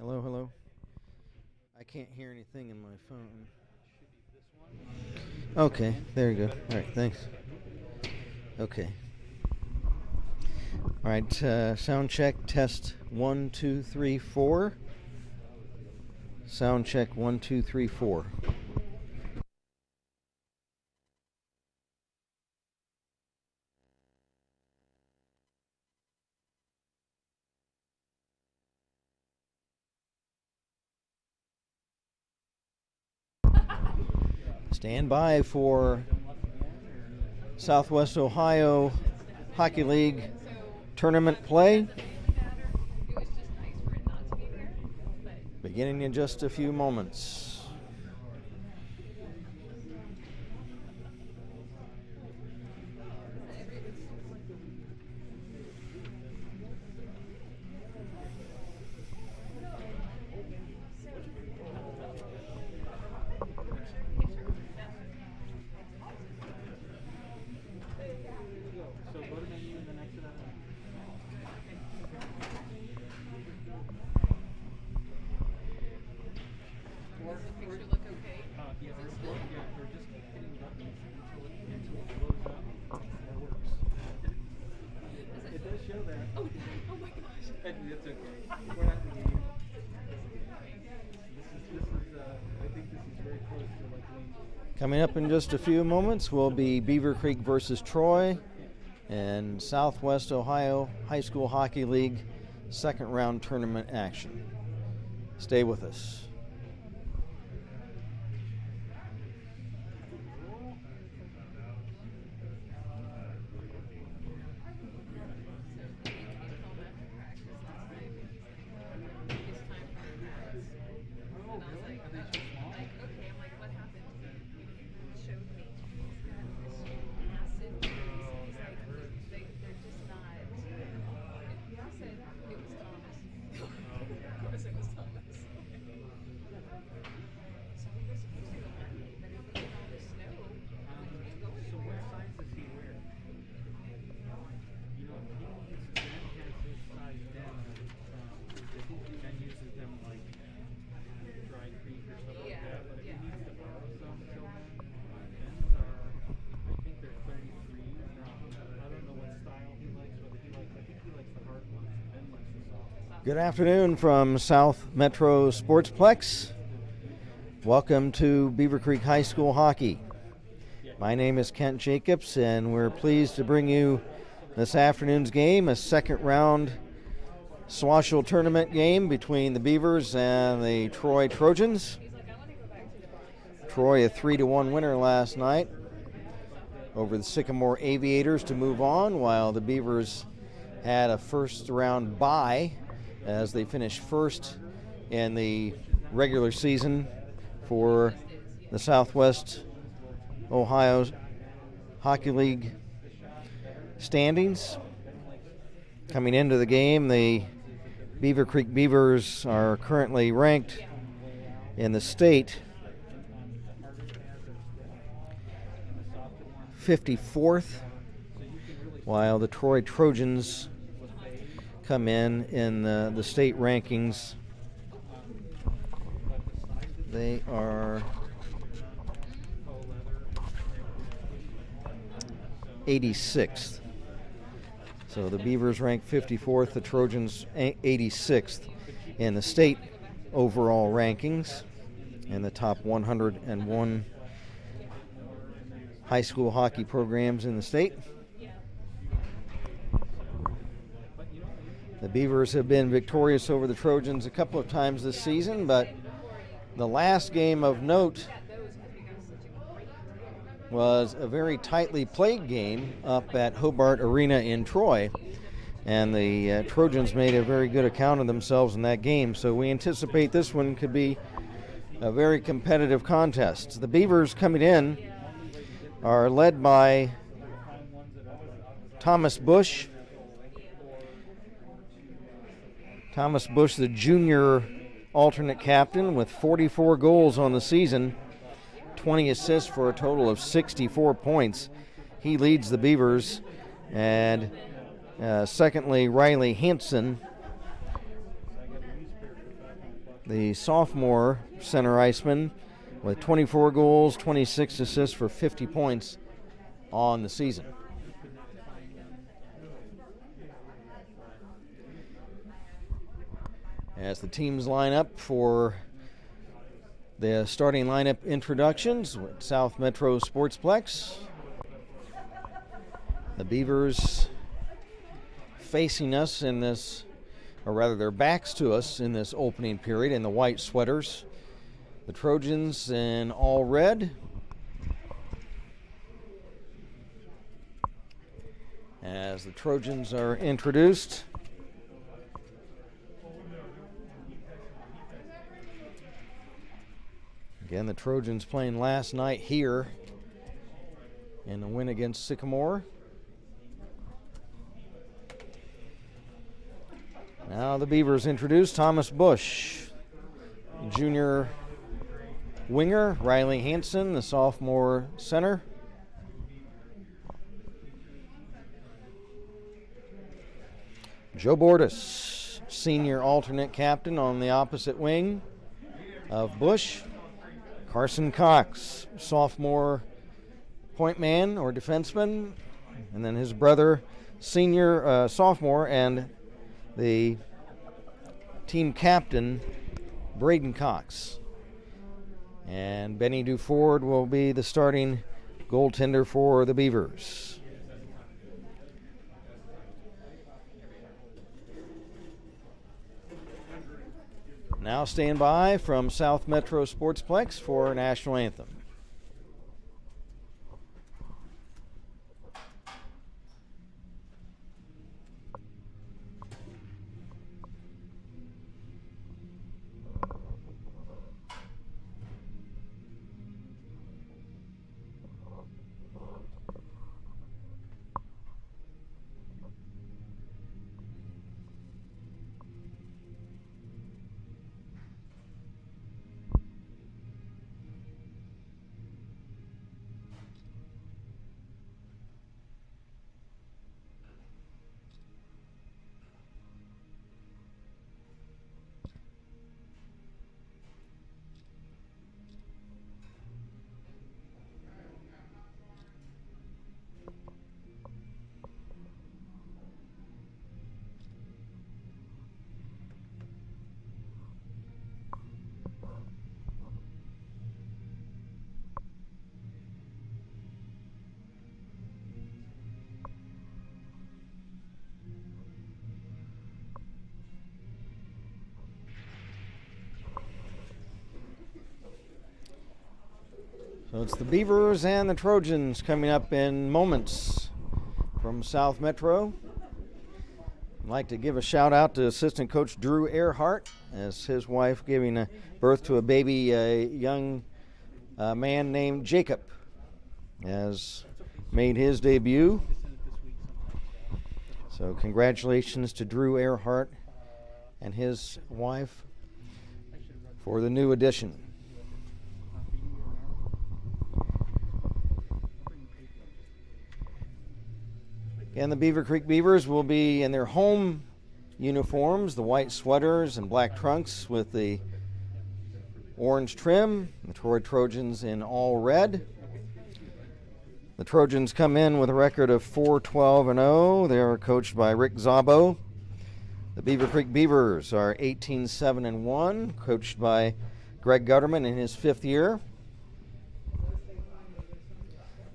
Hello, hello. I can't hear anything in my phone. Okay, there you go. All right, thanks. Okay. All right, sound check, test 1, 2, 3, 4. Sound check 1, 2, 3, 4. Stand by for Southwest Ohio Hockey League tournament play. Beginning in just a few moments. Coming up in just a few moments will be Beavercreek versus Troy and Southwest Ohio High School Hockey League second round tournament action. Stay with us. Good afternoon from South Metro Sportsplex. Welcome to Beavercreek High School Hockey. My name is Kent Jacobs, and we're pleased to bring you this afternoon's game, a second round SWOHSHL tournament game between the Beavers and the Troy Trojans. Troy a 3-1 winner last night over the Sycamore Aviators to move on, while the Beavers had a first round bye as they finished first in the regular season for the Southwest Ohio Hockey League standings. Coming into the game, the Beavercreek Beavers are currently ranked in the state 54th, while the Troy Trojans come in the state rankings. They are 86th. So the Beavers rank 54th, the Trojans 86th in the state overall rankings in the top 101 high school hockey programs in the state. The Beavers have been victorious over the Trojans a couple of times this season, but the last game of note was a very tightly played game up at Hobart Arena in Troy, and the Trojans made a very good account of themselves in that game, so we anticipate this one could be a very competitive contest. The Beavers coming in are led by Thomas Bush. Thomas Bush, the junior alternate captain, with 44 goals on the season, 20 assists for a total of 64 points. He leads the Beavers. And secondly, Riley Hansen the sophomore center iceman, with 24 goals, 26 assists for 50 points on the season. As the teams line up for the starting lineup introductions with South Metro Sportsplex, the Beavers facing us in this, or rather their backs to us in this opening period in the white sweaters. The Trojans in all red. As the Trojans are introduced, again, the Trojans playing last night here in the win against Sycamore. Now the Beavers introduced Thomas Bush, junior winger, Riley Hansen, the sophomore center. Joe Bordas, senior alternate captain on the opposite wing of Bush. Carson Cox, sophomore point man or defenseman, and then his brother, senior sophomore, and the team captain, Braden Cox. And Benny Duford will be the starting goaltender for the Beavers. Now stand by from South Metro Sportsplex for our national anthem. So it's the Beavers and the Trojans coming up in moments from South Metro. I'd like to give a shout out to assistant coach Drew Earhart, as his wife giving birth to a baby, a young man named Jacob, has made his debut. So congratulations to Drew Earhart and his wife for the new addition. And the Beavercreek Beavers will be in their home uniforms, the white sweaters and black trunks with the orange trim. The Troy Trojans in all red. The Trojans come in with a record of 4-12-0. They are coached by Rick Zabo. The Beavercreek Beavers are 18-7-1, coached by Greg Gutterman in his 5th year.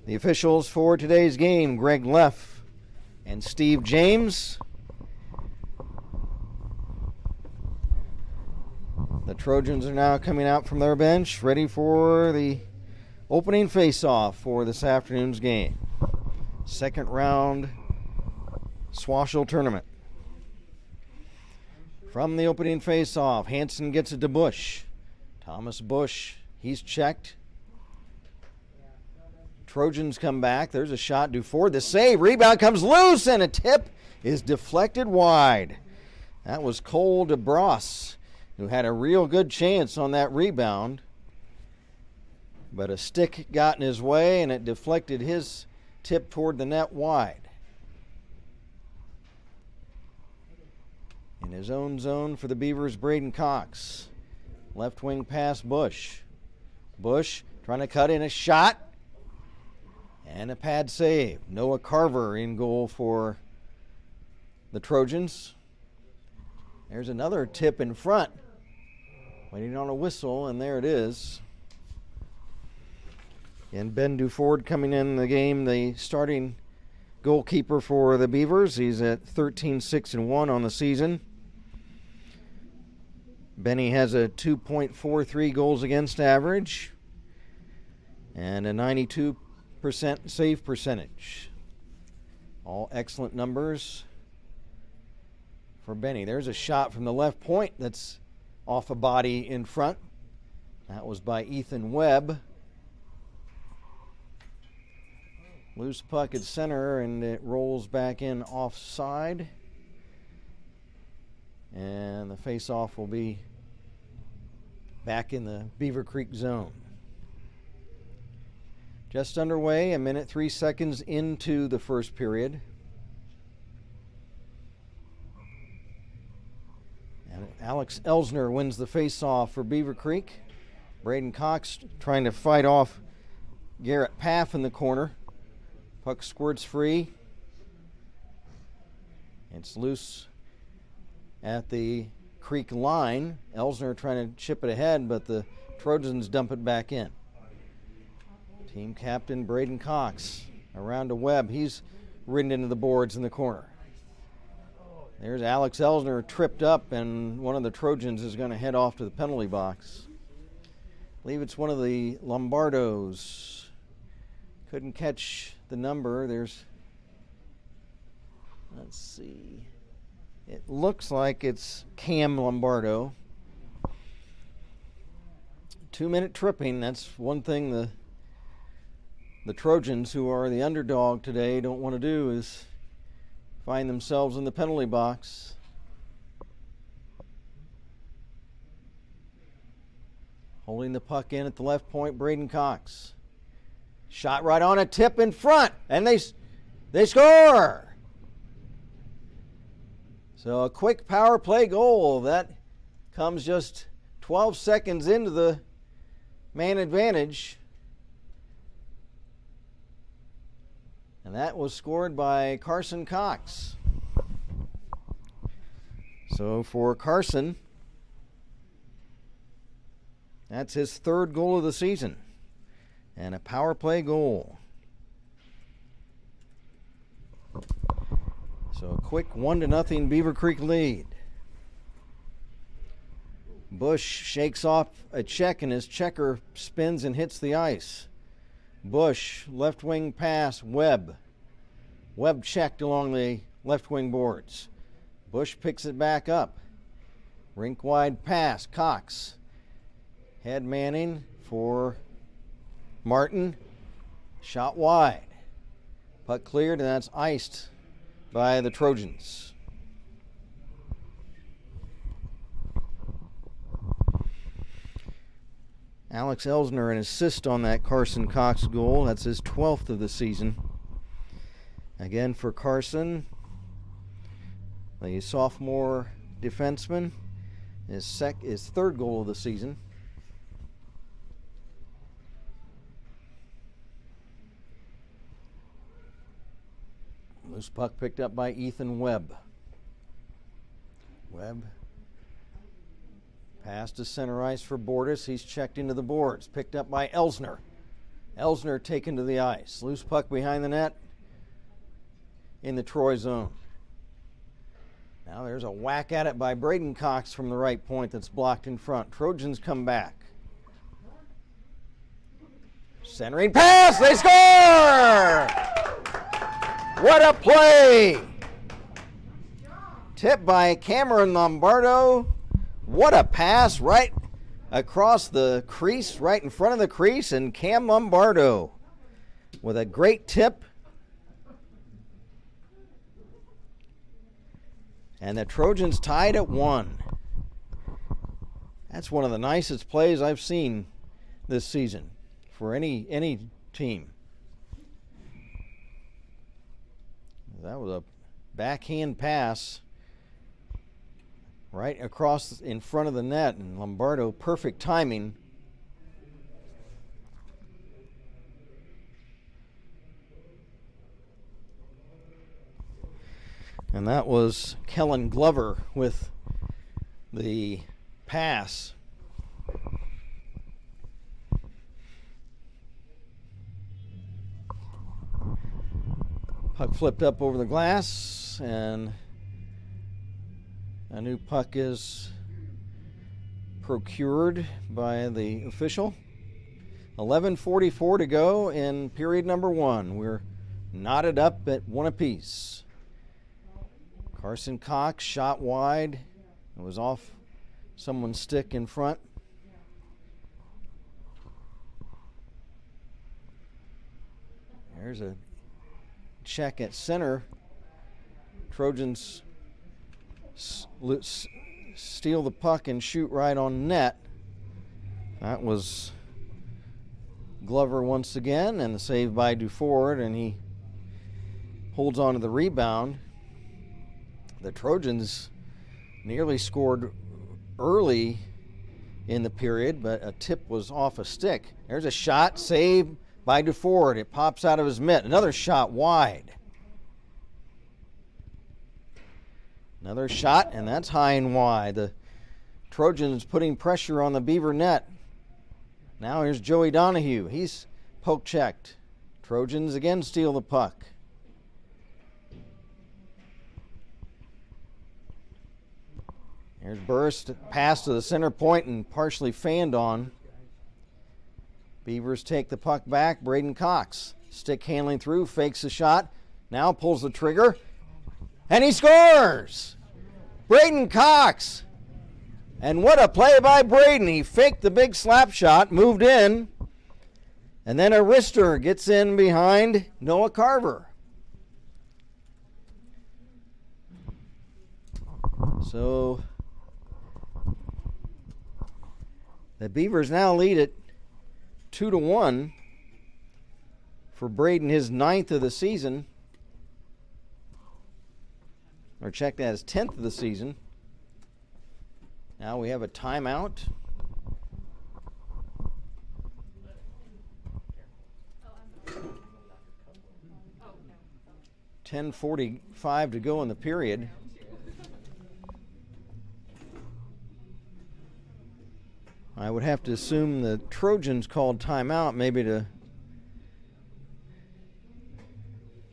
The officials for today's game, Greg Leff and Steve James. The Trojans are now coming out from their bench, ready for the opening face-off for this afternoon's game. Second round SWOHSHL tournament. From the opening face-off, Hansen gets it to Bush. Thomas Bush, he's checked. Trojans come back. There's a shot. Duford, the save. Rebound comes loose, and a tip is deflected wide. That was Cole DeBross, who had a real good chance on that rebound. But a stick got in his way, and it deflected his tip toward the net wide. In his own zone for the Beavers, Braden Cox. Left wing pass, Bush. Bush trying to cut in a shot. And a pad save. Noah Carver in goal for the Trojans. There's another tip in front. Waiting on a whistle, and there it is. And Ben Duford coming in the game, the starting goalkeeper for the Beavers. He's at 13-6-1 on the season. Benny has a 2.43 goals against average and a 92% save percentage. All excellent numbers for Benny. There's a shot from the left point that's off a body in front. That was by Ethan Webb. Loose puck at center, and it rolls back in offside. And the face-off will be back in the Beavercreek zone. Just underway, a minute 3 seconds into the first period. And Alex Elsner wins the face-off for Beavercreek. Braden Cox trying to fight off Garrett Paff in the corner. Puck squirts free. It's loose at the Creek line. Elsner trying to chip it ahead, but the Trojans dump it back in. Team captain Braden Cox around to Webb. He's ridden into the boards in the corner. There's Alex Elsner tripped up, and one of the Trojans is going to head off to the penalty box. I believe it's one of the Lombardos. Couldn't catch the number. Let's see. It looks like it's Cam Lombardo. 2-minute tripping. That's one thing the Trojans, who are the underdog today, don't want to do, is find themselves in the penalty box. Holding the puck in at the left point, Braden Cox. Shot right on a tip in front, and they score! So a quick power play goal. That comes just 12 seconds into the man advantage. And that was scored by Carson Cox. So for Carson, that's his third goal of the season. And a power play goal. So a quick 1-0 Beavercreek lead. Bush shakes off a check, and his checker spins and hits the ice. Bush, left wing pass, Webb. Webb checked along the left wing boards. Bush picks it back up. Rink wide pass, Cox. Head manning for Martin. Shot wide. Puck cleared, and that's iced by the Trojans. Alex Elsner an assist on that Carson Cox goal. That's his 12th of the season. Again for Carson, the sophomore defenseman, his third goal of the season. Loose puck picked up by Ethan Webb. Webb pass to center ice for Bordas. He's checked into the boards. Picked up by Elsner. Elsner taken to the ice. Loose puck behind the net in the Troy zone. Now there's a whack at it by Braden Cox from the right point that's blocked in front. Trojans come back. Centering pass. They score! What a play! Tipped by Cameron Lombardo. What a pass right across the crease, right in front of the crease, and Cam Lombardo with a great tip. And the Trojans tied at 1. That's one of the nicest plays I've seen this season for any team. That was a backhand pass right across in front of the net, and Lombardo, perfect timing. And that was Kellen Glover with the pass. Puck flipped up over the glass, and a new puck is procured by the official. 11:44 to go in period number 1. We're knotted up at 1 apiece. Carson Cox shot wide. It was off someone's stick in front. There's a check at center. Trojans steal the puck and shoot right on net. That was Glover once again, and the save by Duford, and he holds on to the rebound. The Trojans nearly scored early in the period, but a tip was off a stick. There's a shot, save by Duford. It pops out of his mitt. Another shot wide. Another shot, and that's high and wide. The Trojans putting pressure on the Beaver net. Now here's Joey Donahue. He's poke checked. Trojans again steal the puck. Here's burst, pass to the center point and partially fanned on. Beavers take the puck back. Braden Cox, stick handling through, fakes the shot, now pulls the trigger, and he scores! Braden Cox! And what a play by Braden. He faked the big slap shot, moved in, and then a wrister gets in behind Noah Carver. So the Beavers now lead it 2-1 for Braden, his 9th of the season. Or check that, as 10th of the season. Now we have a timeout. $10:45 to go in the period. I would have to assume the Trojans called timeout, maybe to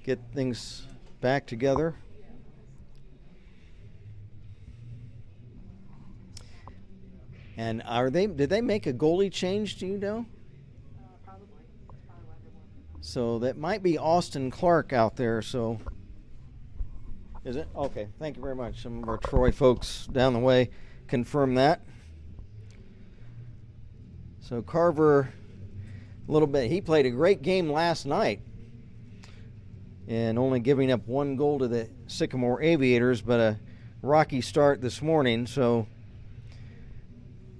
get things back together. And did they make a goalie change, do you know? Probably. So that might be Austin Clark out there, so. Is it? Okay, thank you very much. Some of our Troy folks down the way confirm that. So Carver, a little bit, he played a great game last night and only giving up 1 goal to the Sycamore Aviators, but a rocky start this morning. So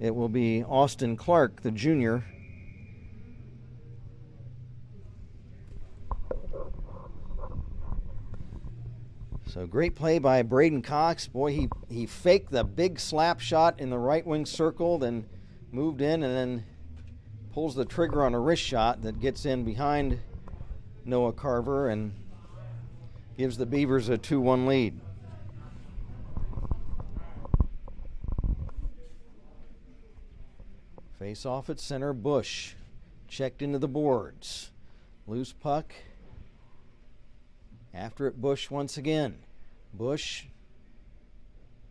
it will be Austin Clark, the junior. So great play by Braden Cox. Boy, he faked the big slap shot in the right wing circle, then moved in and then pulls the trigger on a wrist shot that gets in behind Noah Carver and gives the Beavers a 2-1 lead. Face off at center, Bush checked into the boards. Loose puck. After it, Bush once again. Bush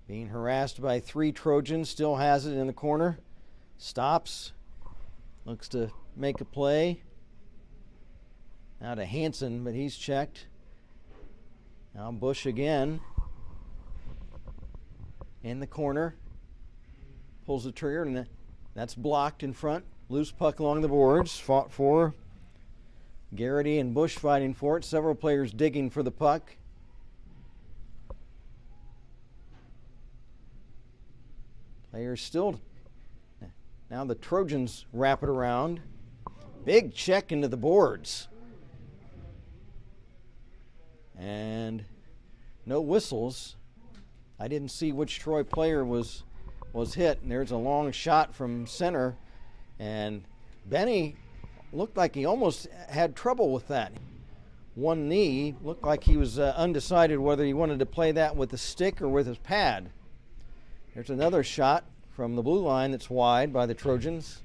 being harassed by 3 Trojans, still has it in the corner. Stops. Looks to make a play. Now to Hansen, but he's checked. Now Bush again. In the corner. Pulls the trigger, and that's blocked in front. Loose puck along the boards. Fought for. Garrity and Bush fighting for it. Several players digging for the puck. Players still. Now the Trojans wrap it around. Big check into the boards. And no whistles. I didn't see which Troy player was hit, and there's a long shot from center, and Benny looked like he almost had trouble with that. One knee, looked like he was undecided whether he wanted to play that with a stick or with his pad. There's another shot from the blue line that's wide by the Trojans.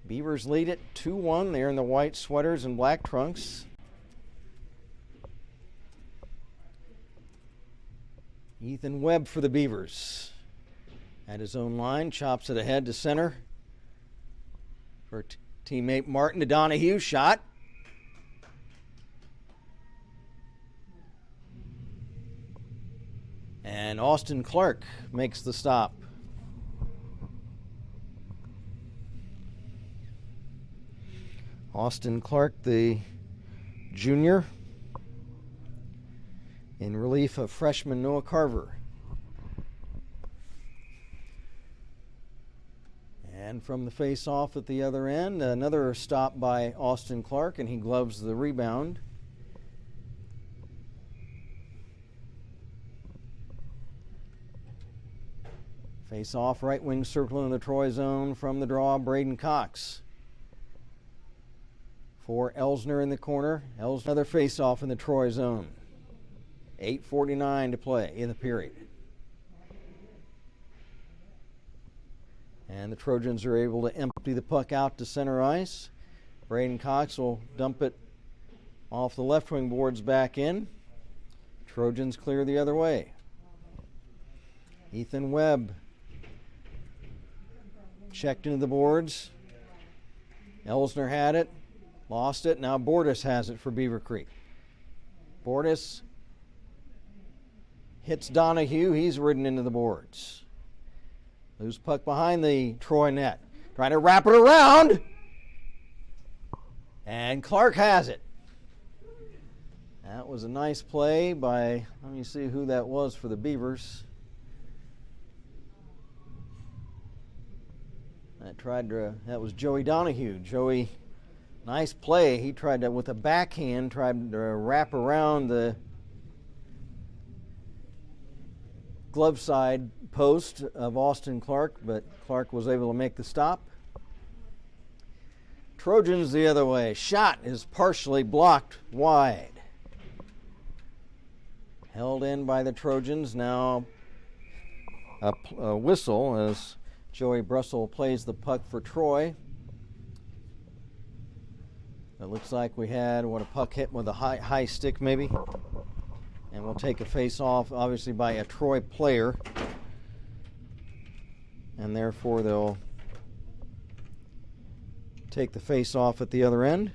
Beavers lead it 2-1. They're in the white sweaters and black trunks. Ethan Webb for the Beavers. At his own line, chops it ahead to center. For teammate Martin to Donahue, shot. And Austin Clark makes the stop. Austin Clark, the junior, in relief of freshman Noah Carver. And from the face-off at the other end, another stop by Austin Clark, and he gloves the rebound. Face-off, right wing circle in the Troy zone from the draw, Braden Cox. For Elsner in the corner. Elsner, another face-off in the Troy zone. 8:49 to play in the period. And the Trojans are able to empty the puck out to center ice. Braden Cox will dump it off the left wing boards back in. Trojans clear the other way. Ethan Webb checked into the boards. Elsner had it, lost it. Now Bordas has it for Beavercreek. Bordas hits Donahue. He's ridden into the boards. Loose puck behind the Troy net. Trying to wrap it around. And Clark has it. That was a nice play by, let me see who that was for the Beavers. That was Joey Donahue. Joey, nice play. He tried to, with a backhand, tried to wrap around the glove side post of Austin Clark, but Clark was able to make the stop. Trojans the other way. Shot is partially blocked wide. Held in by the Trojans. Now a whistle as Joey Brussel plays the puck for Troy. It looks like we had a puck hit with a high stick maybe. And we'll take a face-off, obviously, by a Troy player. And therefore, they'll take the face-off at the other end.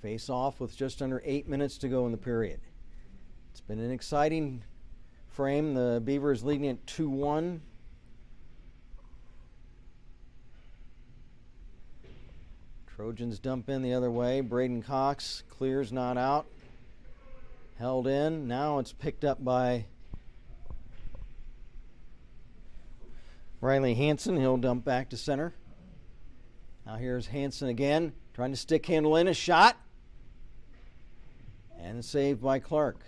Face-off with just under 8 minutes to go in the period. It's been an exciting frame. The Beavers leading it 2-1. Trojans dump in the other way. Braden Cox clears, not out. Held in. Now it's picked up by Riley Hansen. He'll dump back to center. Now here's Hansen again, trying to stick handle in a shot. And saved by Clark.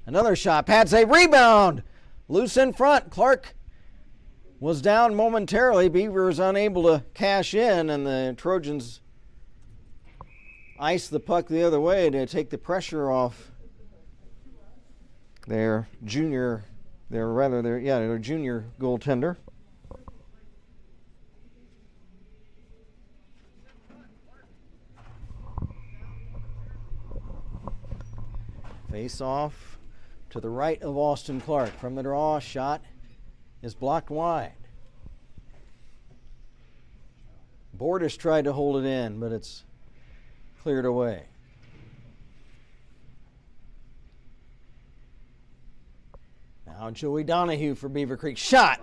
Another shot, pad save, rebound! Loose in front. Clark was down momentarily. Beavers unable to cash in, and the Trojans ice the puck the other way to take the pressure off their junior goaltender. Face off to the right of Austin Clark. From the draw, shot is blocked wide. Bordas tried to hold it in, but it's cleared away. Now Joey Donahue for Beavercreek. Shot!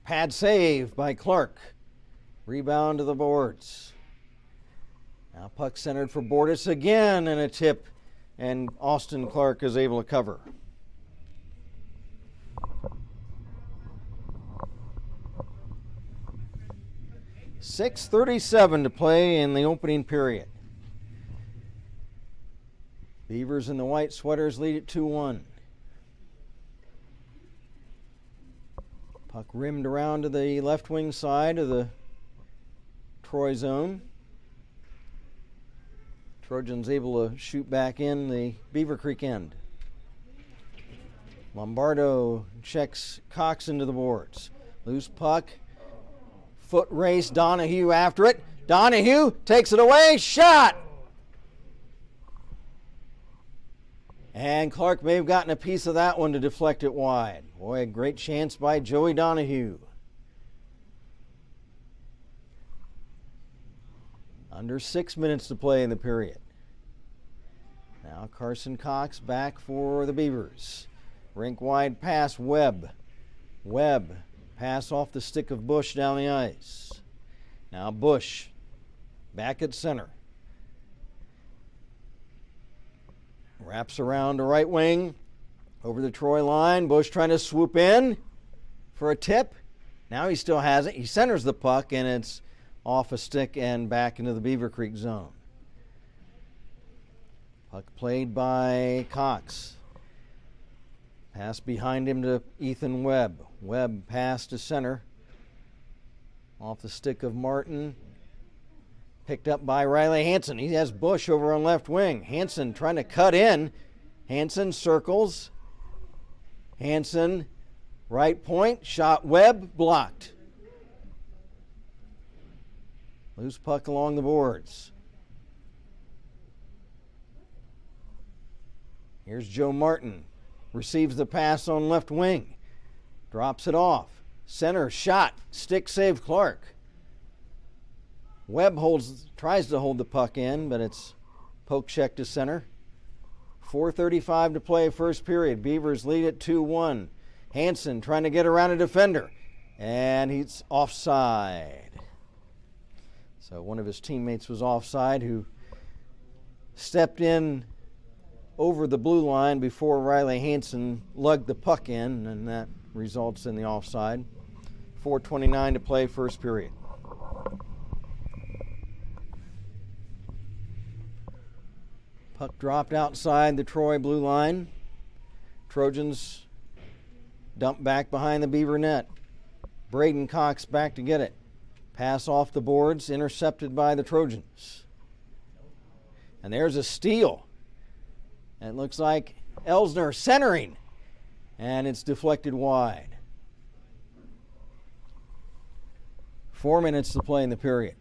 Pad save by Clark. Rebound to the boards. Now puck centered for Bordas again, and a tip, and Austin Clark is able to cover. .6:37 to play in the opening period. Beavers in the white sweaters lead it 2-1. Puck rimmed around to the left wing side of the Troy zone. Trojans able to shoot back in the Beavercreek end. Lombardo checks Cox into the boards. Loose puck. Foot race. Donahue after it. Donahue takes it away. Shot! And Clark may have gotten a piece of that one to deflect it wide. Boy, a great chance by Joey Donahue. Under 6 minutes to play in the period. Now Carson Cox back for the Beavers. Rink wide pass, Webb. Webb, pass off the stick of Bush down the ice. Now Bush, back at center. Wraps around to right wing, over the Troy line. Bush trying to swoop in for a tip. Now he still has it. He centers the puck, and it's off a stick and back into the Beavercreek zone. Puck played by Cox. Pass behind him to Ethan Webb. Webb pass to center. Off the stick of Martin. Picked up by Riley Hansen. He has Bush over on left wing. Hansen trying to cut in. Hansen circles. Hansen, right point. Shot Webb, blocked. Loose puck along the boards. Here's Joe Martin. Receives the pass on left wing. Drops it off. Center shot. Stick save Clark. Webb tries to hold the puck in, but it's poke check to center. 4:35 to play first period. Beavers lead it 2-1. Hansen trying to get around a defender, and he's offside. So one of his teammates was offside, who stepped in over the blue line before Riley Hansen lugged the puck in, and that results in the offside. 4:29 to play first period. Puck dropped outside the Troy blue line. Trojans dump back behind the Beaver net. Braden Cox back to get it. Pass off the boards, intercepted by the Trojans. And there's a steal. It looks like Elsner centering, and it's deflected wide. 4 minutes to play in the period.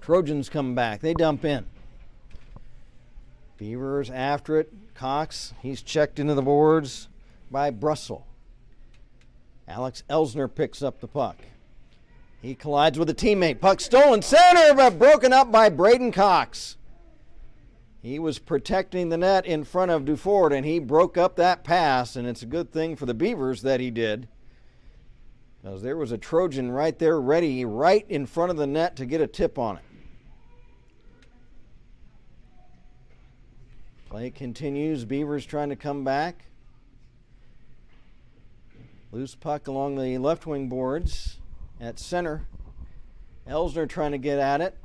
Trojans come back. They dump in. Beavers after it. Cox, he's checked into the boards by Brussel. Alex Elsner picks up the puck. He collides with a teammate. Puck stolen center, but broken up by Braden Cox. He was protecting the net in front of Dufort, and he broke up that pass, and it's a good thing for the Beavers that he did, because there was a Trojan right there ready, right in front of the net to get a tip on it. Play continues. Beavers trying to come back. Loose puck along the left wing boards at center. Elsner trying to get at it.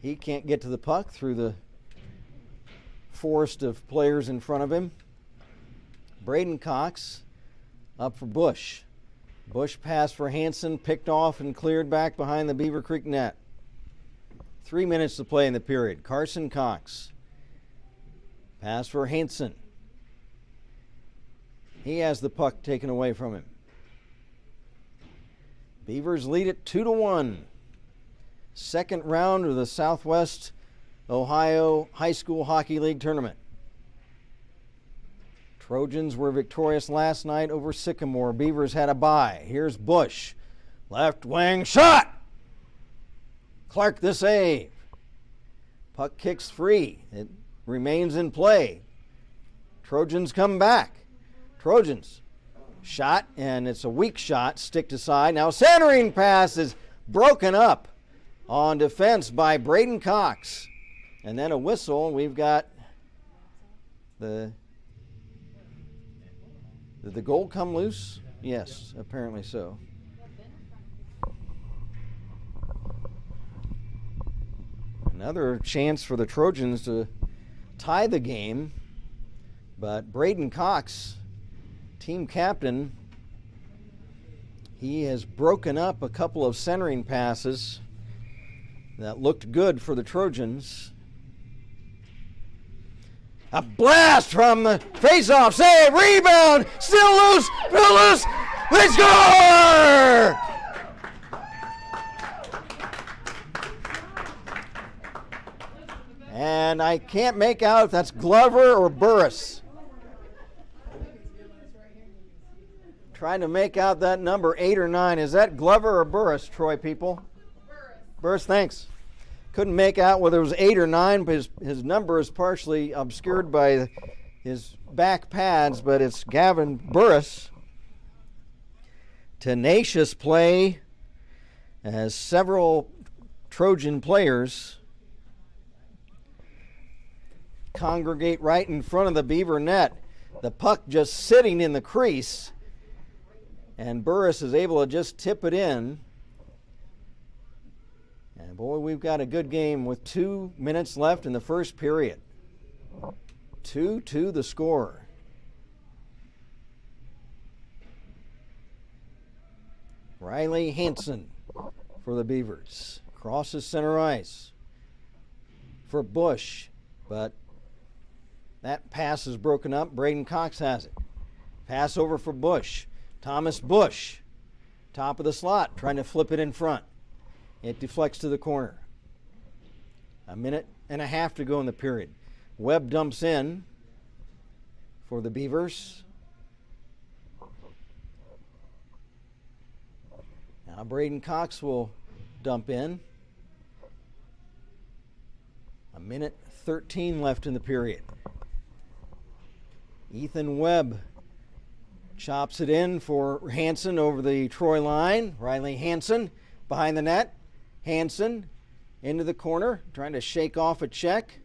He can't get to the puck through the forest of players in front of him. Braden Cox up for Bush. Bush pass for Hansen, picked off and cleared back behind the Beavercreek net. 3 minutes to play in the period. Carson Cox. Pass for Hansen. He has the puck taken away from him. Beavers lead it 2-1. Second round of the Southwest Ohio High School Hockey League tournament. Trojans were victorious last night over Sycamore. Beavers had a bye. Here's Bush. Left wing shot! Clark the save. Puck kicks free. It remains in play. Trojans come back. Trojans shot, and it's a weak shot, stick to side. Now centering pass is broken up on defense by Braden Cox. And then a whistle. We've got did the goal come loose? Yes, apparently so. Another chance for the Trojans to tie the game, but Braden Cox, team captain, he has broken up a couple of centering passes that looked good for the Trojans. A blast from the face-off, save, rebound, still loose, they score! And I can't make out if that's Glover or Burris. Trying to make out that number 8 or 9. Is that Glover or Burris, Troy people? Burris, thanks. Couldn't make out whether it was 8 or 9, but his number is partially obscured by his back pads, but it's Gavin Burris. Tenacious play as several Trojan players congregate right in front of the Beaver net. The puck just sitting in the crease, and Burris is able to just tip it in. And boy, we've got a good game with 2 minutes left in the first period. 2-2 the score. Riley Hansen for the Beavers. Crosses center ice for Bush, but that pass is broken up. Braden Cox has it. Pass over for Bush. Thomas Bush, top of the slot, trying to flip it in front. It deflects to the corner. 1.5 minutes to go in the period. Webb dumps in for the Beavers. Now Braden Cox will dump in. 1:13 left in the period. Ethan Webb chops it in for Hansen over the Troy line. Riley Hansen behind the net. Hansen into the corner, trying to shake off a check.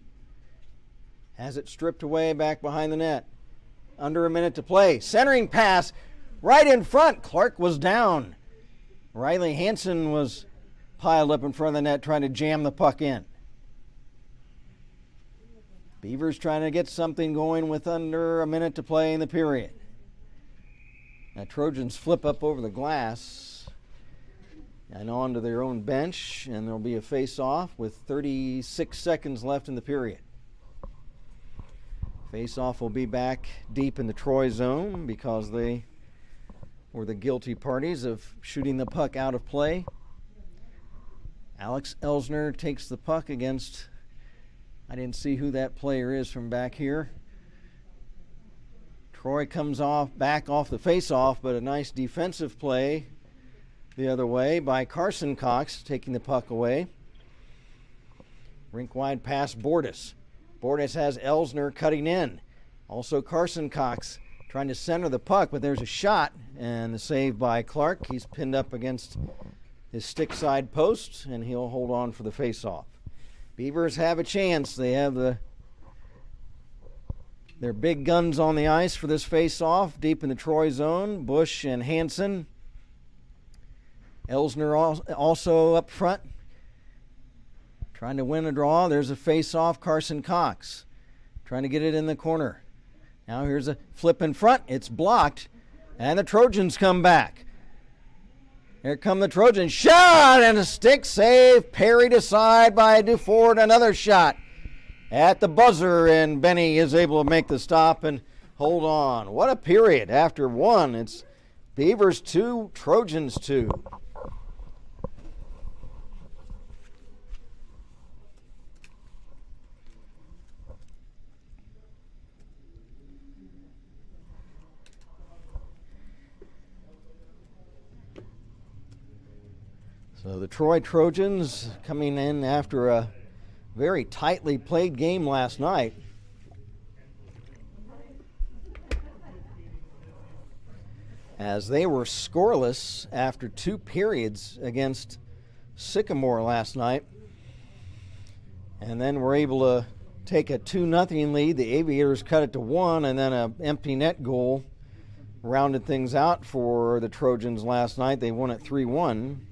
Has it stripped away back behind the net. Under 1 minute to play. Centering pass right in front. Clark was down. Riley Hansen was piled up in front of the net trying to jam the puck in. Beavers trying to get something going with under 1 minute to play in the period. Now Trojans flip up over the glass and onto their own bench, and there'll be a face-off with 36 seconds left in the period. Face-off will be back deep in the Troy zone because they were the guilty parties of shooting the puck out of play. Alex Elsner takes the puck against, I didn't see who that player is from back here. Troy comes back off the face-off, but a nice defensive play the other way by Carson Cox, taking the puck away. Rink-wide pass, Bordas. Bordas has Elsner cutting in. Also Carson Cox trying to center the puck, but there's a shot, and the save by Clark. He's pinned up against his stick side post, and he'll hold on for the face-off. Beavers have a chance. They have their big guns on the ice for this face-off, deep in the Troy zone. Bush and Hansen. Elsner also up front, trying to win a draw. There's a face-off. Carson Cox trying to get it in the corner. Now here's a flip in front. It's blocked, and the Trojans come back. Here come the Trojans. Shot and a stick save. Parried aside by Duford. Another shot at the buzzer, and Benny is able to make the stop and hold on. What a period. After one, it's Beavers 2, Trojans 2. So the Troy Trojans coming in after a very tightly played game last night. As they were scoreless after 2 periods against Sycamore last night. And then were able to take a 2-0 lead. The Aviators cut it to 1, and then an empty net goal rounded things out for the Trojans last night. They won it 3-1.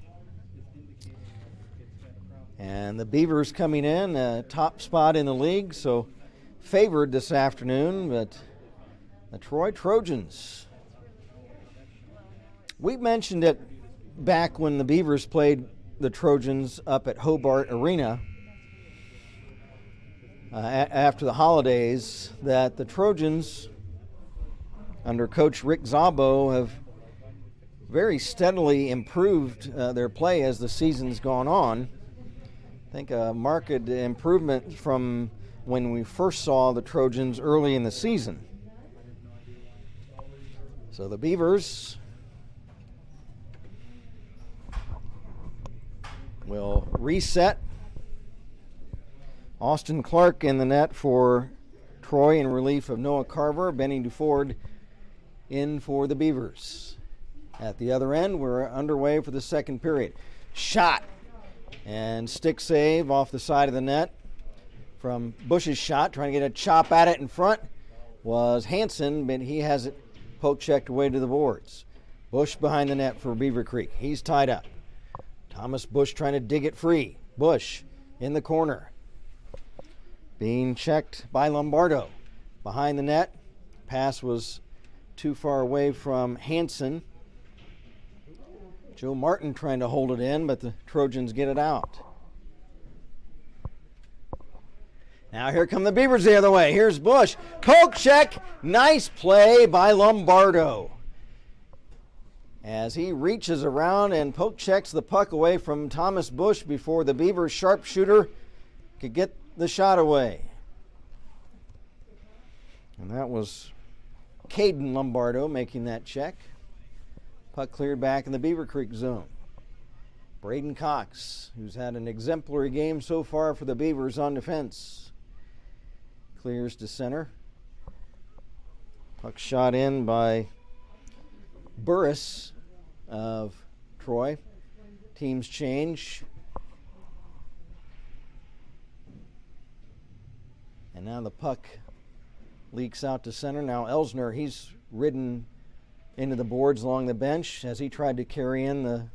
And the Beavers coming in, top spot in the league, so favored this afternoon, but the Troy Trojans. We mentioned it back when the Beavers played the Trojans up at Hobart Arena after the holidays that the Trojans, under Coach Rick Szabo, have very steadily improved their play as the season's gone on. I think a marked improvement from when we first saw the Trojans early in the season. So the Beavers will reset. Austin Clark in the net for Troy in relief of Noah Carver. Benny DuFord in for the Beavers. At the other end, we're underway for the second period. Shot and stick save off the side of the net from Bush's shot. Trying to get a chop at it in front was Hansen, but he has it poke checked away to the boards. Bush behind the net for Beavercreek. He's tied up. Thomas Bush trying to dig it free. Bush in the corner. Being checked by Lombardo. Behind the net. Pass was too far away from Hansen. Joe Martin trying to hold it in, but the Trojans get it out. Now here come the Beavers the other way. Here's Bush. Poke check. Nice play by Lombardo, as he reaches around and poke checks the puck away from Thomas Bush before the Beavers sharpshooter could get the shot away. And that was Caden Lombardo making that check. Puck cleared back in the Beavercreek zone. Braden Cox, who's had an exemplary game so far for the Beavers on defense, clears to center. Puck shot in by Burris of Troy. Teams change. And now the puck leaks out to center. Now Elsner, he's ridden into the boards along the bench as he tried to carry in the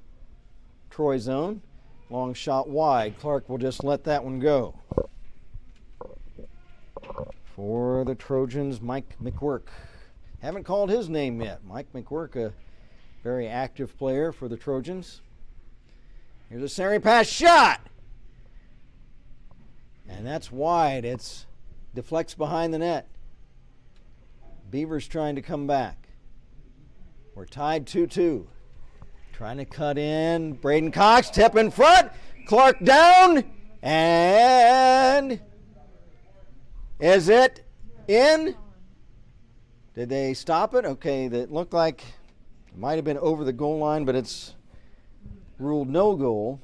Troy zone. Long shot wide. Clark will just let that one go. For the Trojans, Mike McWork. Haven't called his name yet. Mike McWork, a very active player for the Trojans. Here's a centering pass shot. And that's wide. It's deflects behind the net. Beavers trying to come back. We're tied 2-2. Trying to cut in. Braden Cox, tip in front. Clark down. And is it in? Did they stop it? Okay, that looked like it might have been over the goal line, but it's ruled no goal.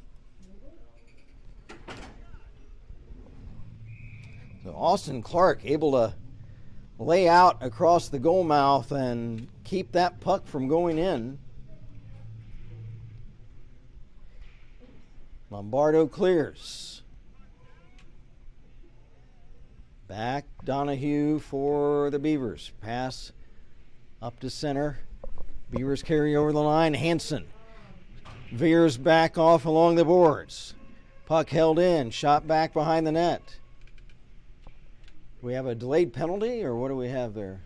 So Austin Clark able to lay out across the goal mouth and keep that puck from going in. Lombardo clears. Back Donahue for the Beavers. Pass up to center. Beavers carry over the line. Hansen veers back off along the boards. Puck held in. Shot back behind the net. Do we have a delayed penalty, or what do we have there?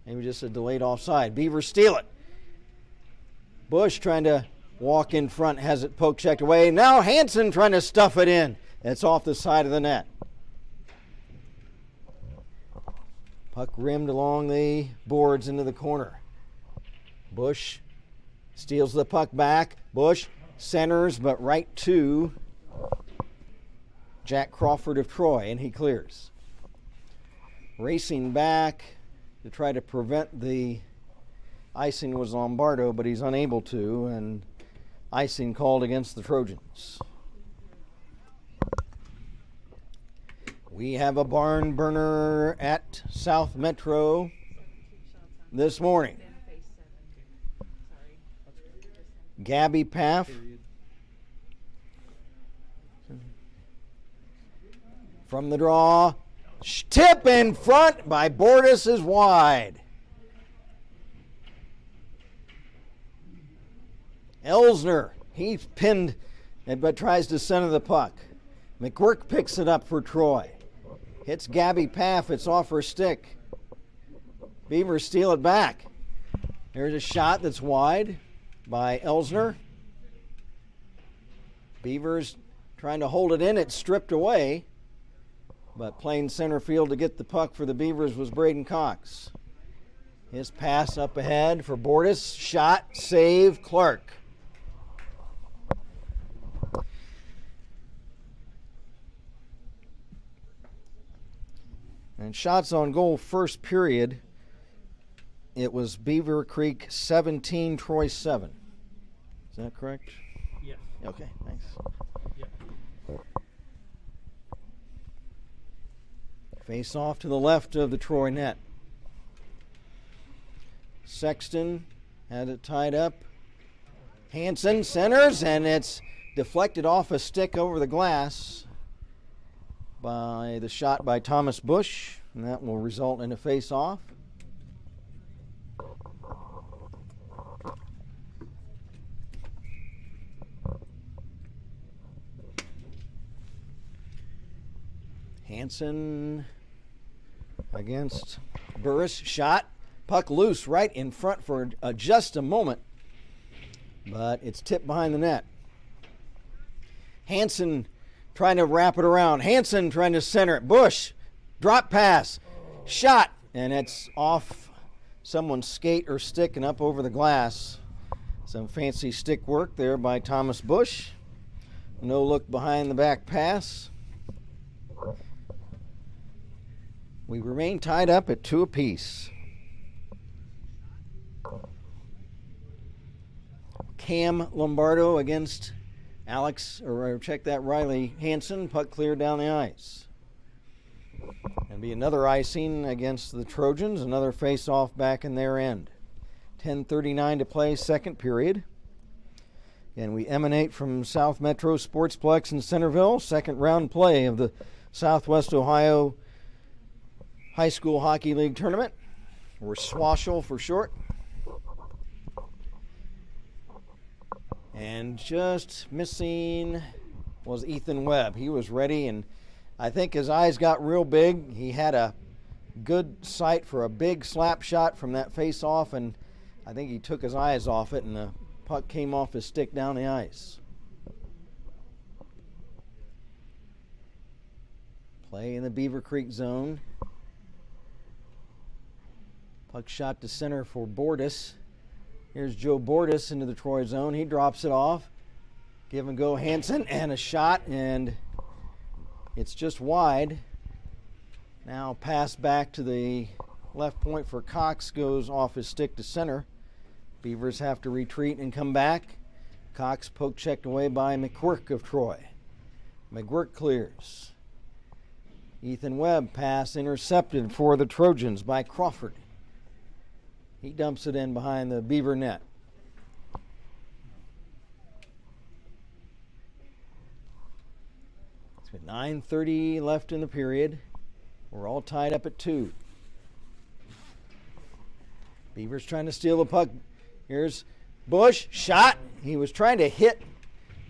Maybe just a delayed offside. Beavers steal it. Bush trying to walk in front, has it poke checked away. Now Hansen trying to stuff it in. It's off the side of the net. Puck rimmed along the boards into the corner. Bush steals the puck back. Bush centers, but right to Jack Crawford of Troy, and he clears. Racing back to try to prevent the icing was Lombardo, but he's unable to, and icing called against the Trojans. We have a barn burner at South Metro this morning. Gabby Paff from the draw. Tip in front by Bordas is wide. Elsner, he's pinned but tries to center the puck. McWork picks it up for Troy. Hits Gabby Paff. It's off her stick. Beavers steal it back. There's a shot that's wide by Elsner. Beavers trying to hold it in. It's stripped away. But playing center field to get the puck for the Beavers was Braden Cox. His pass up ahead for Bortis. Shot, save, Clark. And shots on goal first period, it was Beavercreek 17, Troy 7. Is that correct? Yes. Okay, thanks. Yep. Face off to the left of the Troy net. Sexton had it tied up. Hansen centers, and it's deflected off a stick over the glass by the shot by Thomas Bush, and that will result in a face-off. Hansen against Burris. Shot. Puck loose right in front for just a moment, but it's tipped behind the net. Hansen trying to wrap it around. Hansen trying to center it. Bush, drop pass, shot, and it's off someone's skate or stick and up over the glass. Some fancy stick work there by Thomas Bush. No look behind the back pass. We remain tied up at 2 apiece. Cam Lombardo against Riley Hansen. Puck cleared down the ice. And be another icing against the Trojans. Another face-off back in their end. 10:39 to play, second period. And we emanate from South Metro Sportsplex in Centerville. Second round play of the Southwest Ohio High School Hockey League Tournament, or SWOHSHL for short. And just missing was Ethan Webb. He was ready, and I think his eyes got real big. He had a good sight for a big slap shot from that face-off, and I think he took his eyes off it, and the puck came off his stick down the ice. Play in the Beavercreek zone. Puck shot to center for Bortis. Here's Joe Bortis into the Troy zone. He drops it off. Give and go Hansen, and a shot, and it's just wide. Now pass back to the left point for Cox, goes off his stick to center. Beavers have to retreat and come back. Cox poke checked away by McGuirk of Troy. McGuirk clears. Ethan Webb pass intercepted for the Trojans by Crawford. He dumps it in behind the Beaver net. It's got 9:30 left in the period. We're all tied up at 2. Beavers trying to steal the puck. Here's Bush, shot. He was trying to hit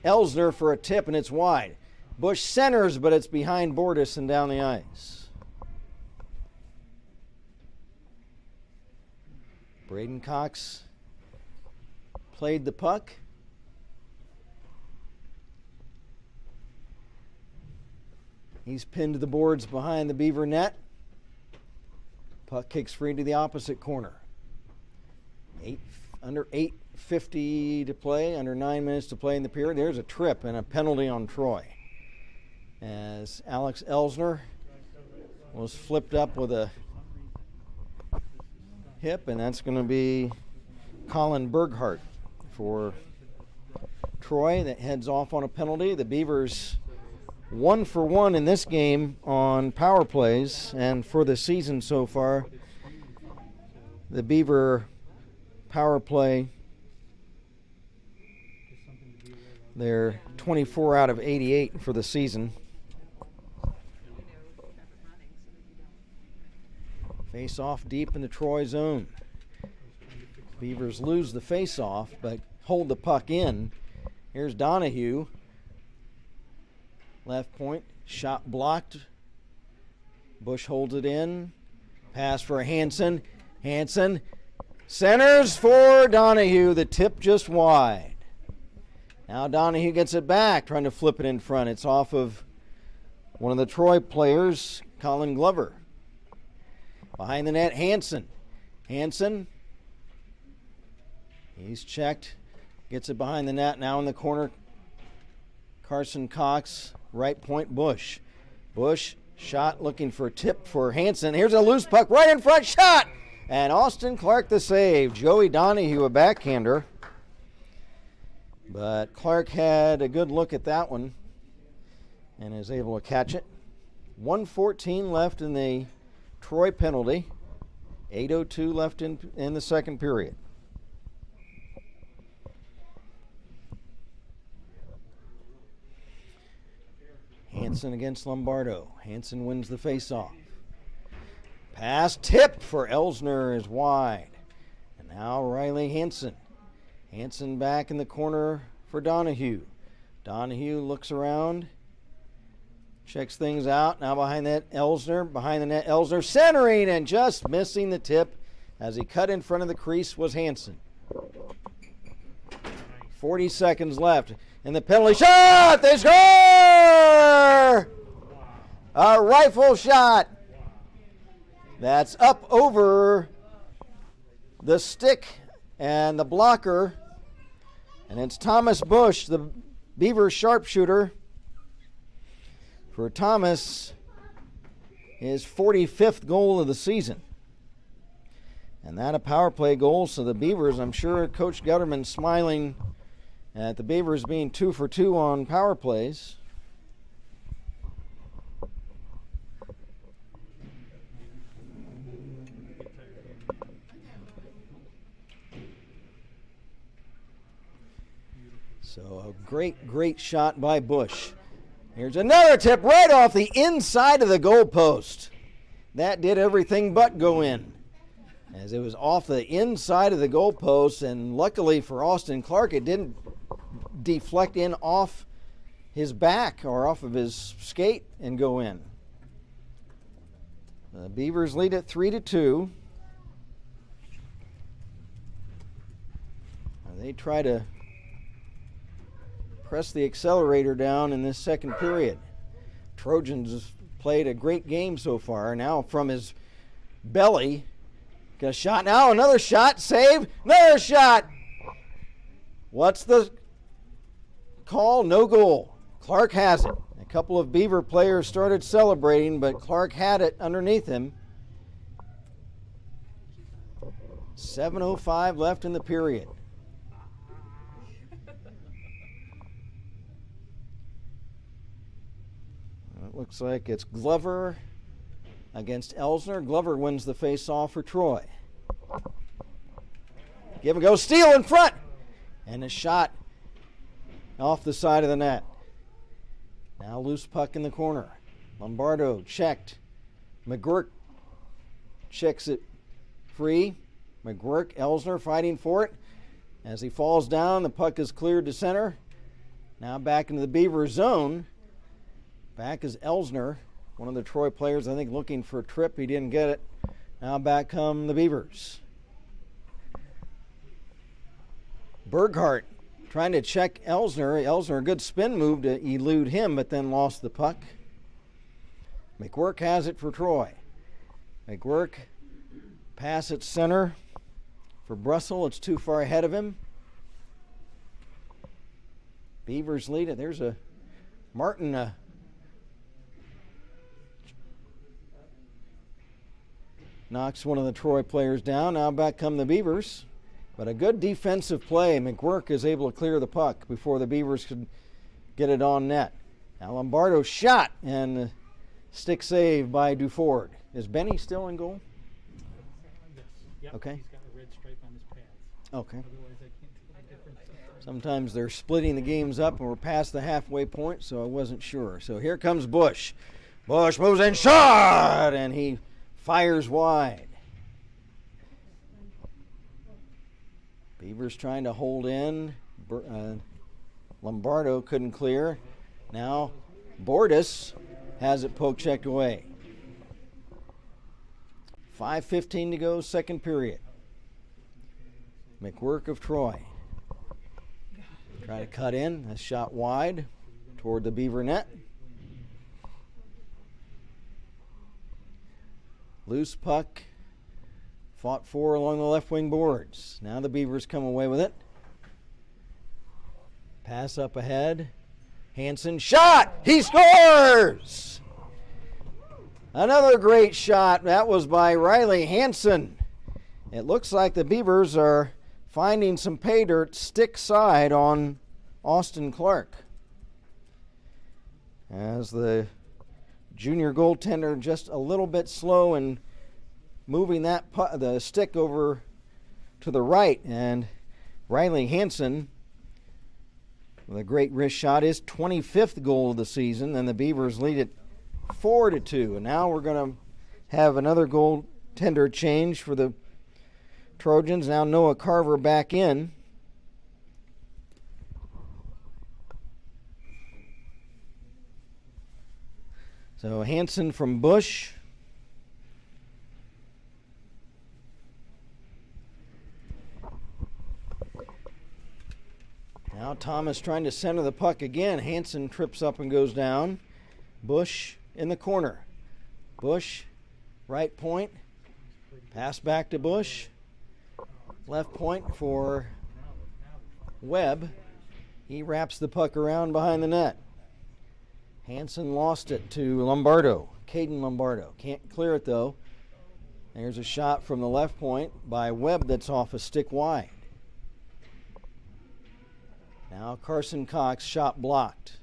Elsner for a tip, and it's wide. Bush centers, but it's behind Bortis and down the ice. Braden Cox played the puck. He's pinned to the boards behind the Beaver net. Puck kicks free to the opposite corner. Under 8:50 to play, under 9 minutes to play in the period. There's a trip and a penalty on Troy, as Alex Elsner was flipped up with a hip, and that's going to be Colin Berghart for Troy. That heads off on a penalty. The Beavers 1 for 1 in this game on power plays, and for the season so far, the Beaver power play, they're 24 out of 88 for the season. Face off deep in the Troy zone. Beavers lose the face off, but hold the puck in. Here's Donahue. Left point, shot blocked Bush holds it in. Pass for Hanson. Hanson centers for Donahue. The tip just wide. Now Donahue gets it back, trying to flip it in front. It's off of one of the Troy players, Colin Glover. Behind the net, Hanson. Hanson. He's checked. Gets it behind the net. Now in the corner, Carson Cox. Right point, Bush. Bush, shot looking for a tip for Hanson. Here's a loose puck right in front. Shot! And Austin Clark the save. Joey Donahue a backhander. But Clark had a good look at that one and is able to catch it. 1:14 left in the Troy penalty. 8:02 left in the second period. Hanson against Lombardo. Hanson wins the faceoff. Pass tip for Elsner is wide. And now Riley Hanson. Hanson back in the corner for Donahue. Donahue looks around. Checks things out. Now behind that, Elsner. Behind the net, Elsner centering and just missing the tip as he cut in front of the crease was Hanson. 40 seconds left. And the penalty shot! They score! A rifle shot. That's up over the stick and the blocker. And it's Thomas Bush, the Beaver sharpshooter. For Thomas, his 45th goal of the season. And that a power play goal, so the Beavers, I'm sure Coach Gutterman's smiling at the Beavers being 2 for 2 on power plays. So a great shot by Bush. Here's another tip right off the inside of the goal post. That did everything but go in, as it was off the inside of the goal post, and luckily for Austin Clark, it didn't deflect in off his back or off of his skate and go in. The Beavers lead at 3-2. They try to press the accelerator down in this second period. Trojans have played a great game so far. Now from his belly, got a shot now, another shot, save, another shot. What's the call? No goal. Clark has it. A couple of Beaver players started celebrating, but Clark had it underneath him. 7:05 left in the period. It looks like it's Glover against Elsner. Glover wins the face-off for Troy. Give and go, steal in front, and a shot off the side of the net. Now loose puck in the corner. Lombardo checked. McGuirk checks it free. McGuirk, Elsner fighting for it. As he falls down, the puck is cleared to center. Now back into the Beaver zone. Back is Elsner, one of the Troy players, I think, looking for a trip. He didn't get it. Now back come the Beavers. Berghardt trying to check Elsner. Elsner, a good spin move to elude him, but then lost the puck. McGuirk has it for Troy. McGuirk pass at center for Brussel. It's too far ahead of him. Beavers lead it. There's a Martin knocks one of the Troy players down. Now back come the Beavers. But a good defensive play. McGuirk is able to clear the puck before the Beavers could get it on net. Now Lombardo shot and stick save by Duford. Is Benny still in goal? Yes. Yep. Okay. He's got a red stripe on his pads. Okay. Otherwise, I can't tell the difference. Sometimes they're splitting the games up and we're past the halfway point, so I wasn't sure. So here comes Bush. Bush moves in, shot, and he fires wide. Beavers trying to hold in. Lombardo couldn't clear. Now Bordis has it poke checked away. 5:15 to go, second period. McWork of Troy. Try to cut in, a shot wide toward the Beaver net. Loose puck, fought for along the left wing boards. Now the Beavers come away with it. Pass up ahead. Hansen, shot! He scores! Another great shot. That was by Riley Hansen. It looks like the Beavers are finding some pay dirt stick side on Austin Clark, as the junior goaltender just a little bit slow in moving the stick over to the right, and Riley Hansen with a great wrist shot, his 25th goal of the season, and the Beavers lead it 4-2. And now we're going to have another goaltender change for the Trojans. Now Noah Carver back in. So Hansen from Bush. Now Thomas trying to center the puck again. Hansen trips up and goes down. Bush in the corner. Bush, right point. Pass back to Bush. Left point for Webb. He wraps the puck around behind the net. Hansen lost it to Lombardo, Caden Lombardo. Can't clear it though. There's a shot from the left point by Webb that's off a stick wide. Now Carson Cox, shot blocked.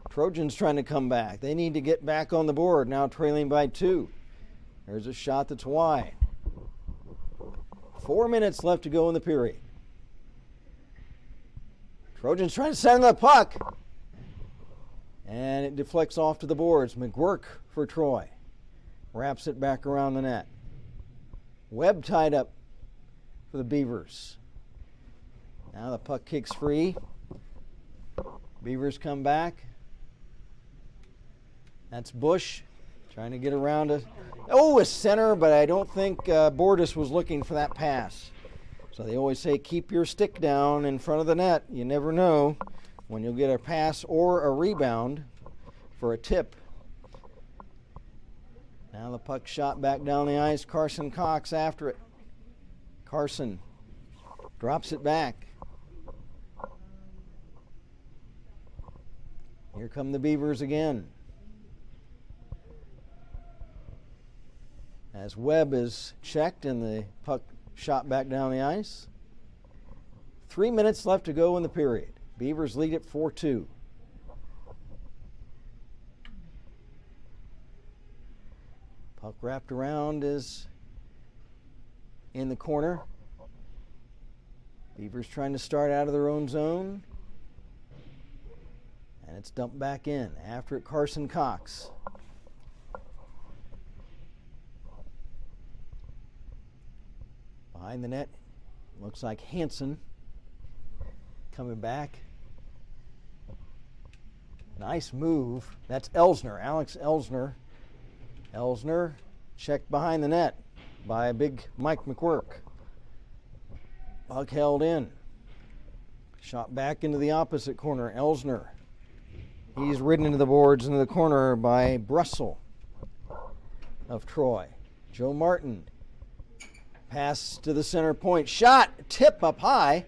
Trojans trying to come back. They need to get back on the board, now trailing by 2. There's a shot that's wide. 4 minutes left to go in the period. Trojans trying to send the puck. And it deflects off to the boards. McWork for Troy. Wraps it back around the net. Webb tied up for the Beavers. Now the puck kicks free. Beavers come back. That's Bush trying to get around a center, but I don't think Bordas was looking for that pass. So they always say keep your stick down in front of the net. You never know when you'll get a pass or a rebound for a tip. Now the puck shot back down the ice. Carson Cox after it. Carson drops it back. Here come the Beavers again. As Webb is checked and the puck shot back down the ice. 3 minutes left to go in the period. Beavers lead it 4-2. Puck wrapped around is in the corner. Beavers trying to start out of their own zone. And it's dumped back in. After it, Carson Cox. Behind the net, looks like Hansen coming back. Nice move. That's Elsner, Alex Elsner. Elsner checked behind the net by big Mike McWork. Puck held in. Shot back into the opposite corner. Elsner. He's ridden into the boards into the corner by Brussel of Troy. Joe Martin. Pass to the center point. Shot. Tip up high.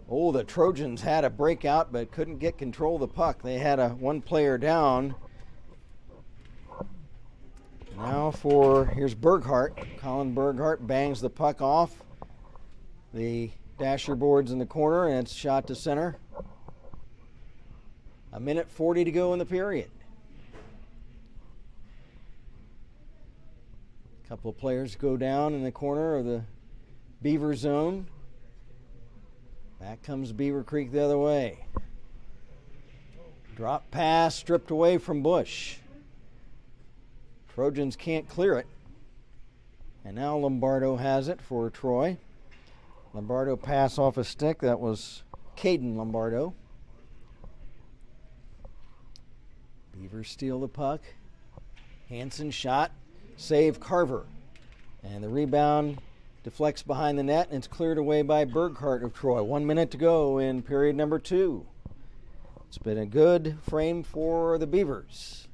Oh, the Trojans had a breakout but couldn't get control of the puck. They had one player down. Now here's Berghardt. Colin Berghardt bangs the puck off the dasher boards in the corner, and it's shot to center. 1:40 to go in the period. A couple of players go down in the corner of the Beaver zone. Back comes Beavercreek the other way. Drop pass stripped away from Bush. Trojans can't clear it. And now Lombardo has it for Troy. Lombardo pass off a stick. That was Caden Lombardo. Beavers steal the puck. Hansen shot. Save Carver. And the rebound deflects behind the net, and it's cleared away by Burkhart of Troy. 1 minute to go in period number 2. It's been a good frame for the Beavers.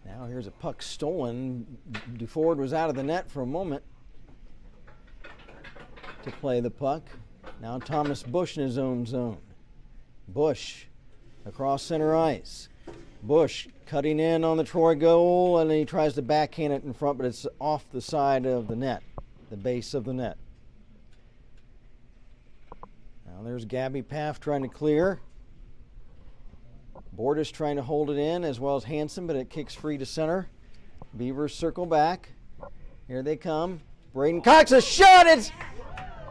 Now here's a puck stolen. DeFord was out of the net for a moment to play the puck. Now Thomas Bush in his own zone. Bush across center ice. Bush cutting in on the Troy goal, and he tries to backhand it in front, but it's off the side of the net, the base of the net. Now there's Gabby Paff trying to clear. Bordis trying to hold it in, as well as Hansen, but it kicks free to center. Beavers circle back. Here they come. Braden Cox, a shot!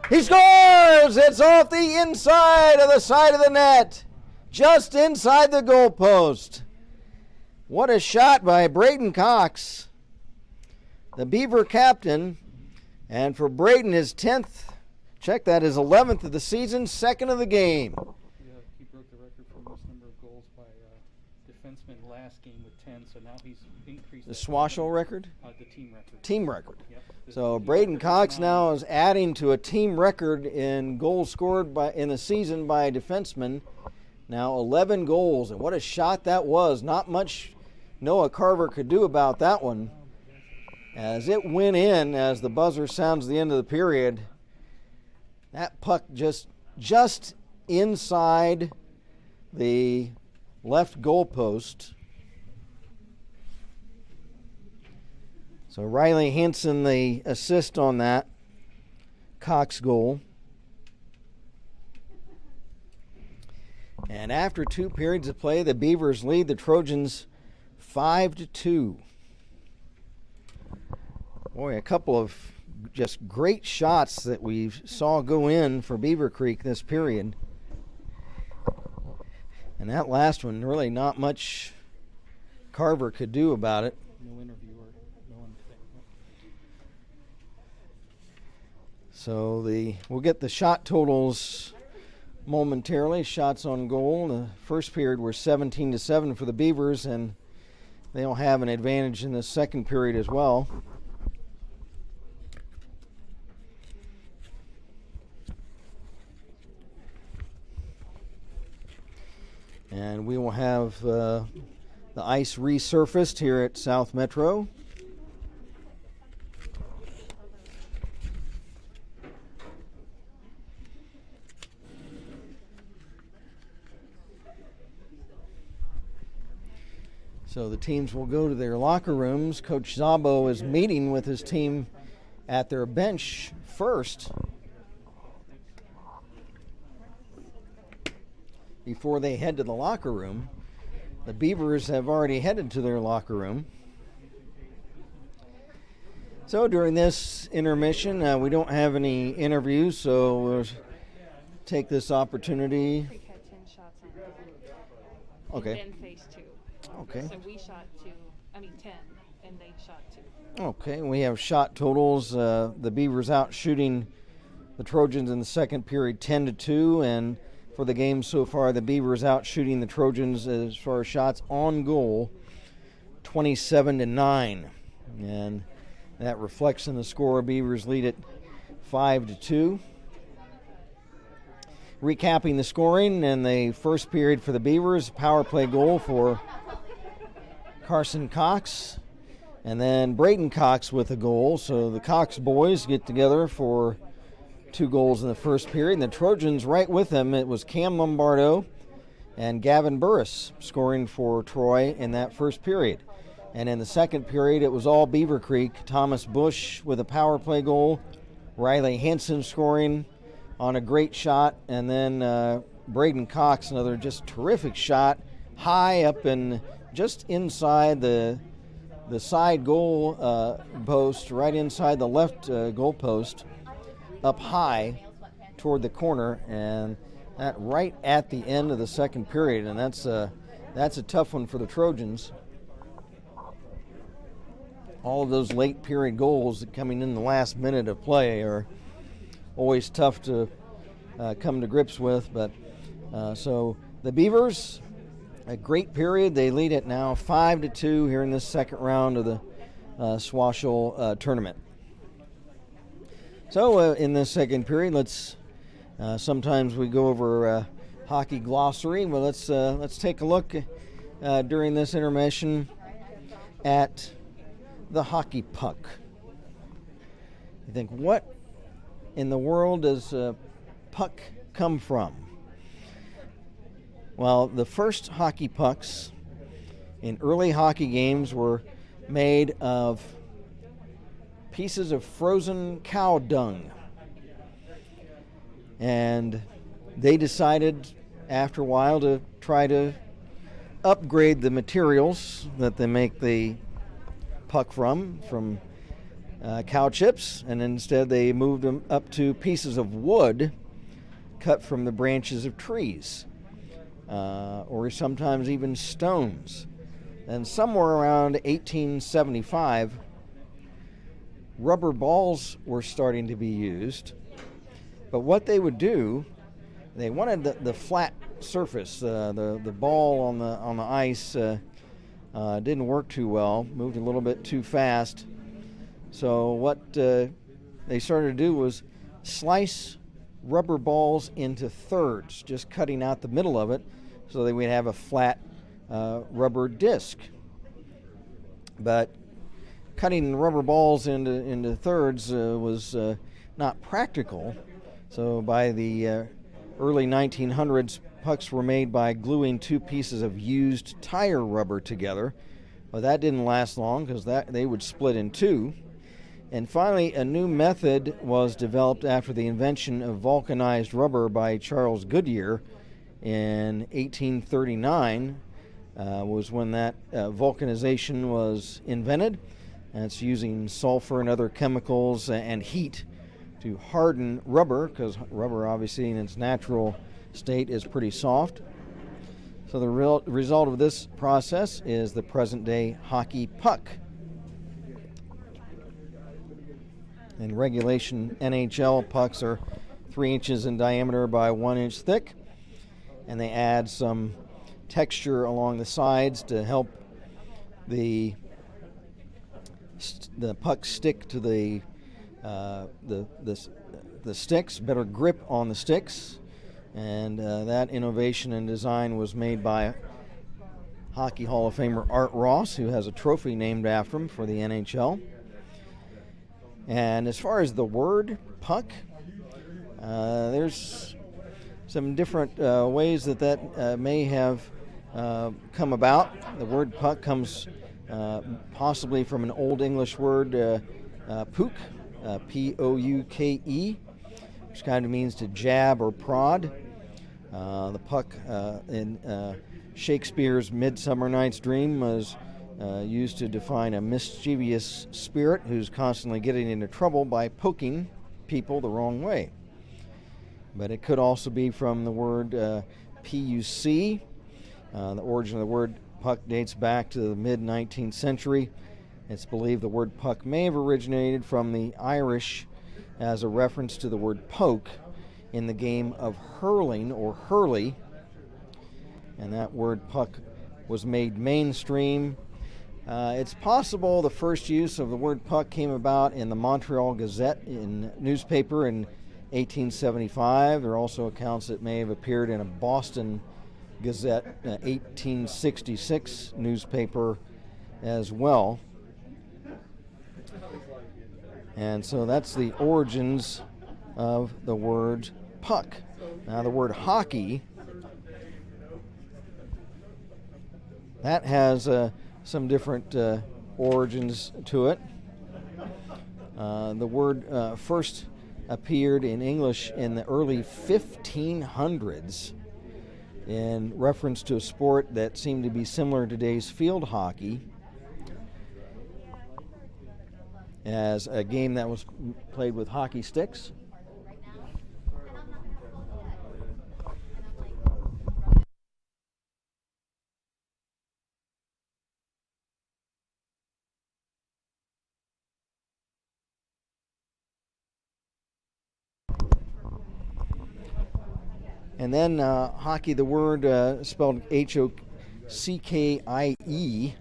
He scores! It's off the inside of the side of the net, just inside the goalpost. What a shot by Braden Cox, the Beaver captain. And for Braden, his 10th, check that, his 11th of the season, 2nd of the game. Yeah, he broke the record for most number of goals by defenseman last game with 10, so now he's increased. The SWOHSHL record? The team record. Team record. Yep. So Braden Cox now is adding to a team record in goals scored in the season by a defenseman. Now 11 goals, and what a shot that was. Not much Noah Carver could do about that one, as it went in as the buzzer sounds the end of the period. That puck just inside the left goalpost. So Riley Hansen the assist on that Cox goal. And after 2 periods of play, the Beavers lead the Trojans 5-2. Boy, a couple of just great shots that we saw go in for Beavercreek this period. And that last one, really not much Carver could do about it. No interviewer, no one. So we'll get the shot totals momentarily. Shots on goal. The first period were 17-7 for the Beavers, and they'll have an advantage in the second period as well. And we will have the ice resurfaced here at South Metro. So the teams will go to their locker rooms. Coach Zabo is meeting with his team at their bench first before they head to the locker room. The Beavers have already headed to their locker room. So during this intermission, we don't have any interviews, so we'll take this opportunity. Creek had 10 shots on goal. Okay. And then phase 2. Okay. So we shot 10, and they shot 2. Okay, we have shot totals. The Beavers out shooting the Trojans in the second period 10-2, and for the game so far, the Beavers out shooting the Trojans as far as shots on goal 27-9. And that reflects in the score. Beavers lead it 5-2. Recapping the scoring in the first period for the Beavers, power play goal for Carson Cox, and then Braden Cox with a goal. So the Cox boys get together for 2 goals in the first period. And the Trojans right with them, it was Cam Lombardo and Gavin Burris scoring for Troy in that first period. And in the second period, it was all Beavercreek. Thomas Bush with a power play goal, Riley Hansen scoring on a great shot, and then Braden Cox, another just terrific shot, high up and just inside the side goal post, right inside the left goal post, up high toward the corner, and that right at the end of the second period. And that's a tough one for the Trojans. All of those late period goals coming in the last minute of play are always tough to come to grips with. But so the Beavers a great period. They lead it now 5-2 here in this second round of the SWOHSHL tournament. So in this second period, let's sometimes we go over hockey glossary. Well, let's take a look during this intermission at the hockey puck. You think, what in the world does puck come from? Well, the first hockey pucks in early hockey games were made of pieces of frozen cow dung. And they decided after a while to try to upgrade the materials that they make the puck from cow chips, and instead they moved them up to pieces of wood cut from the branches of trees, or sometimes even stones. And somewhere around 1875, rubber balls were starting to be used. But what they would do, they wanted the flat surface. The ball on the ice didn't work too well, moved a little bit too fast. So what they started to do was slice rubber balls into thirds, just cutting out the middle of it so that we'd have a flat rubber disc. But cutting rubber balls into thirds was not practical. So by the early 1900s, pucks were made by gluing two pieces of used tire rubber together. But that didn't last long because they would split in two. And finally, a new method was developed after the invention of vulcanized rubber by Charles Goodyear in 1839. Was when that vulcanization was invented. And it's using sulfur and other chemicals and heat to harden rubber, because rubber obviously in its natural state is pretty soft. So the result of this process is the present day hockey puck. In regulation NHL, pucks are 3 inches in diameter by 1 inch thick, and they add some texture along the sides to help the puck stick to the sticks, better grip on the sticks. And that innovation and design was made by Hockey Hall of Famer Art Ross, who has a trophy named after him for the NHL. And as far as the word puck, there's some different ways that may have come about. The word puck comes possibly from an Old English word, puke, P-O-U-K-E, which kind of means to jab or prod. The puck in Shakespeare's Midsummer Night's Dream was used to define a mischievous spirit who's constantly getting into trouble by poking people the wrong way. But it could also be from the word P-U-C. The origin of the word puck dates back to the mid-19th century. It's believed the word puck may have originated from the Irish as a reference to the word poke in the game of hurling or hurley. And that word puck was made mainstream. It's possible the first use of the word puck came about in the Montreal Gazette newspaper in 1875. There are also accounts that may have appeared in a Boston Gazette 1866 newspaper as well. And so that's the origins of the word puck. Now the word hockey, that has some different origins to it. The word first appeared in English in the early 1500s in reference to a sport that seemed to be similar to today's field hockey, as a game that was played with hockey sticks. And then hockey, the word spelled CKIE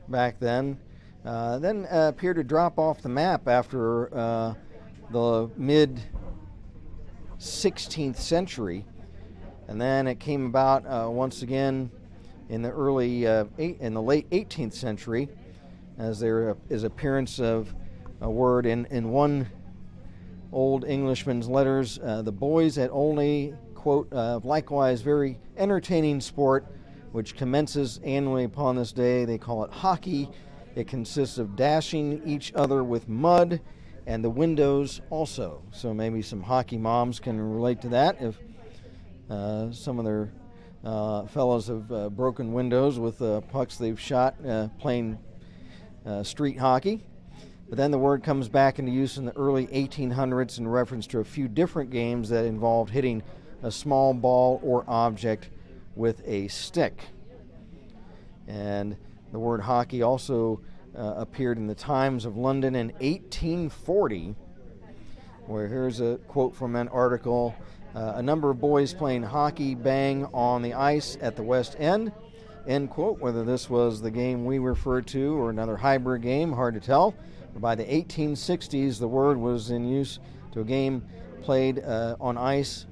back then. Then appeared to drop off the map after the mid 16th century, and then it came about once again in the late 18th century, as there is appearance of a word in one old Englishman's letters, the boys at Olney, quote, likewise very entertaining sport, which commences annually upon this day. They call it hockey. It consists of dashing each other with mud, and the windows also. So maybe some hockey moms can relate to that if some of their fellows have broken windows with pucks they've shot playing street hockey. But then the word comes back into use in the early 1800s in reference to a few different games that involved hitting a small ball or object with a stick. And the word hockey also appeared in the Times of London in 1840, where here's a quote from an article. A number of boys playing hockey bang on the ice at the West End, end quote. Whether this was the game we referred to or another hybrid game, hard to tell. But by the 1860s, the word was in use to a game played on ice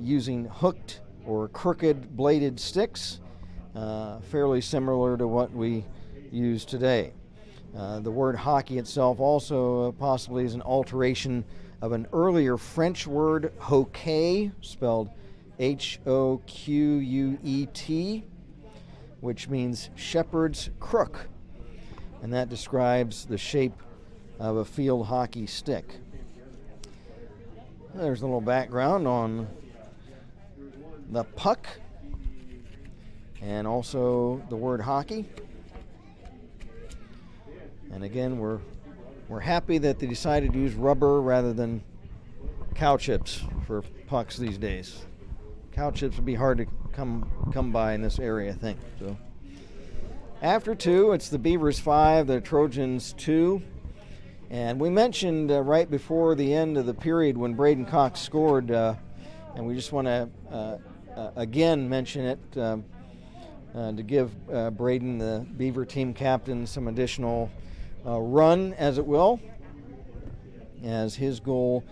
using hooked or crooked bladed sticks, fairly similar to what we use today. The word hockey itself also possibly is an alteration of an earlier French word hoquet, spelled H-O-Q-U-E-T, which means shepherd's crook, and that describes the shape of a field hockey stick. There's a little background on the puck and also the word hockey. And again, we're happy that they decided to use rubber rather than cow chips for pucks these days. Cow chips would be hard to come by in this area, I think. So after two, it's the Beavers 5, the Trojans 2. And we mentioned right before the end of the period when Braden Cox scored, and we just want to again mention it to give Braden, the Beaver team captain, some additional run, as it will, as his goal,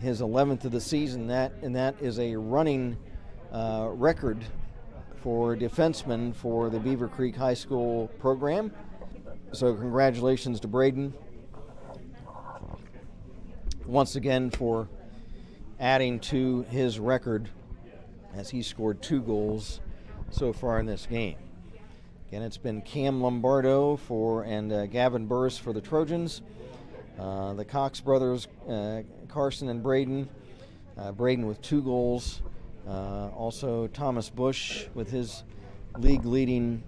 his 11th of the season, and that is a running record for defensemen for the Beavercreek High School program. So congratulations to Braden once again for adding to his record, as he scored 2 goals so far in this game. Again, it's been Cam Lombardo and Gavin Burris for the Trojans. The Cox brothers, Carson and Braden. Braden with 2 goals. Also Thomas Bush with his league-leading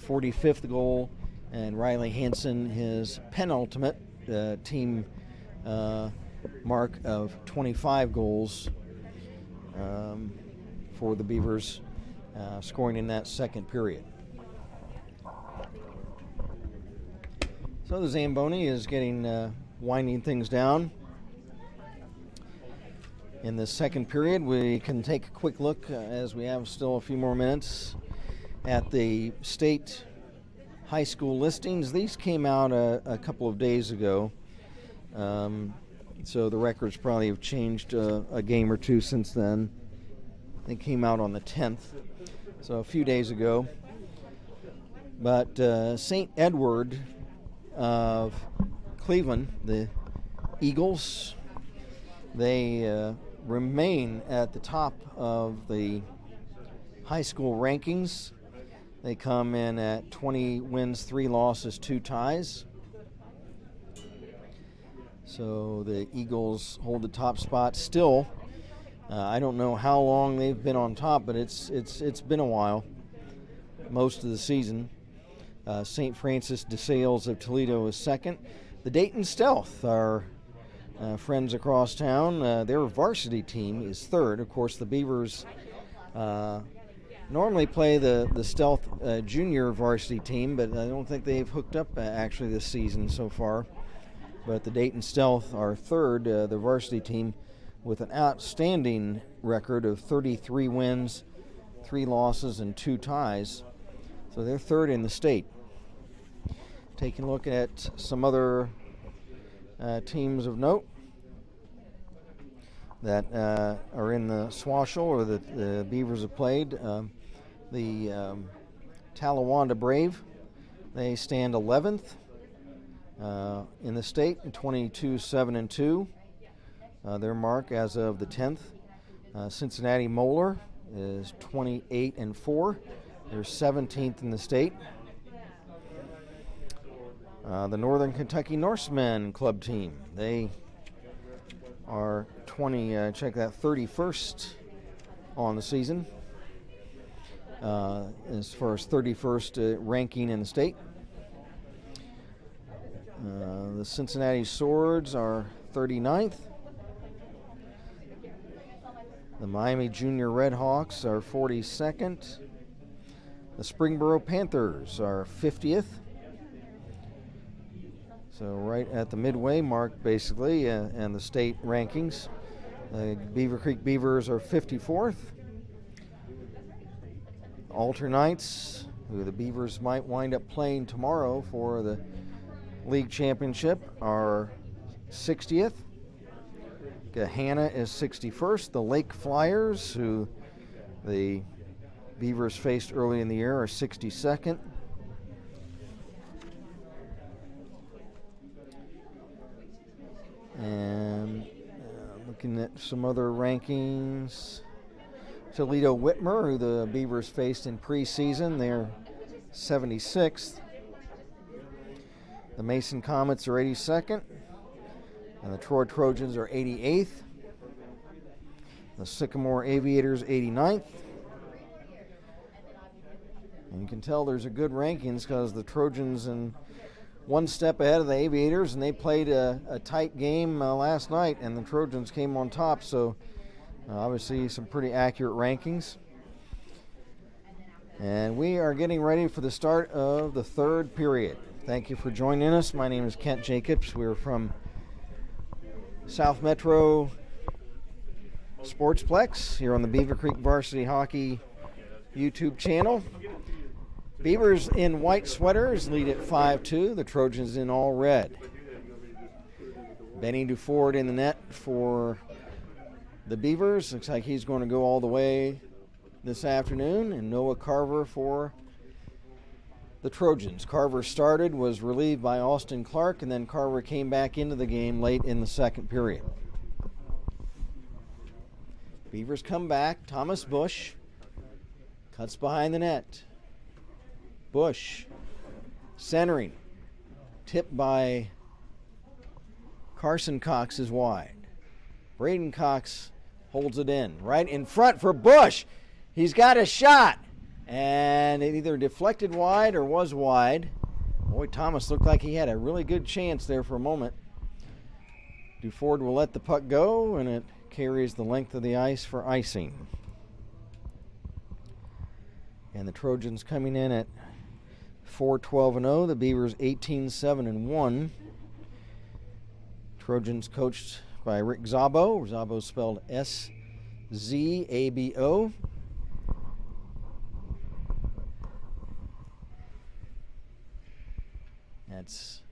45th goal. And Riley Hansen, his penultimate team mark of 25 goals for the Beavers, scoring in that second period. So the Zamboni is winding things down. In the second period, we can take a quick look, as we have still a few more minutes, at the state high school listings. These came out a couple of days ago, so the records probably have changed a game or two since then. They came out on the 10th, so a few days ago. But St. Edward of Cleveland, the Eagles, they remain at the top of the high school rankings. They come in at 20 wins, 3 losses, 2 ties. So the Eagles hold the top spot still. I don't know how long they've been on top, but it's been a while, most of the season. St. Francis de Sales of Toledo is second. The Dayton Stealth, our friends across town, their varsity team is third. Of course, the Beavers normally play the Stealth junior varsity team, but I don't think they've hooked up actually this season so far. But the Dayton Stealth are third, the varsity team, with an outstanding record of 33 wins, 3 losses, and 2 ties. So they're third in the state. Taking a look at some other teams of note that are in the SWOHSHL or the Beavers have played. The Talawanda Brave, they stand 11th in the state, 22-7-2. Their mark as of the 10th. Cincinnati Moeller is 28-4. They're 17th in the state. The Northern Kentucky Norsemen club team, they are 31st on the season as far as 31st ranking in the state. The Cincinnati Swords are 39th. The Miami Junior Redhawks are 42nd. The Springboro Panthers are 50th. So right at the midway mark, basically, and the state rankings. The Beavercreek Beavers are 54th. Alternites, who the Beavers might wind up playing tomorrow for the league championship, are 60th. Gahanna is 61st. The Lake Flyers, who the Beavers faced early in the year, are 62nd. And looking at some other rankings, Toledo Whitmer, who the Beavers faced in preseason, they're 76th. The Mason Comets are 82nd. And the Troy Trojans are 88th. The Sycamore Aviators 89th. And you can tell there's a good rankings because the Trojans in one step ahead of the Aviators, and they played a tight game last night, and the Trojans came on top. So obviously some pretty accurate rankings. And we are getting ready for the start of the third period. Thank you for joining us. My name is Kent Jacobs. We're from South Metro Sportsplex here on the Beavercreek Varsity Hockey YouTube channel. Beavers in white sweaters lead at 5-2. The Trojans in all red. Benny Duford in the net for the Beavers. Looks like he's going to go all the way this afternoon. And Noah Carver for the Trojans. Carver started, was relieved by Austin Clark, and then Carver came back into the game late in the second period. Beavers come back. Thomas Bush cuts behind the net. Bush centering. Tipped by Carson Cox is wide. Braden Cox holds it in. Right in front for Bush. He's got a shot. And it either deflected wide or was wide. Boy, Thomas looked like he had a really good chance there for a moment. Duford will let the puck go, and it carries the length of the ice for icing. And the Trojans coming in at 4-12-0. The Beavers 18-7-1. Trojans coached by Rick Szabo. Szabo spelled S-Z-A-B-O. That's,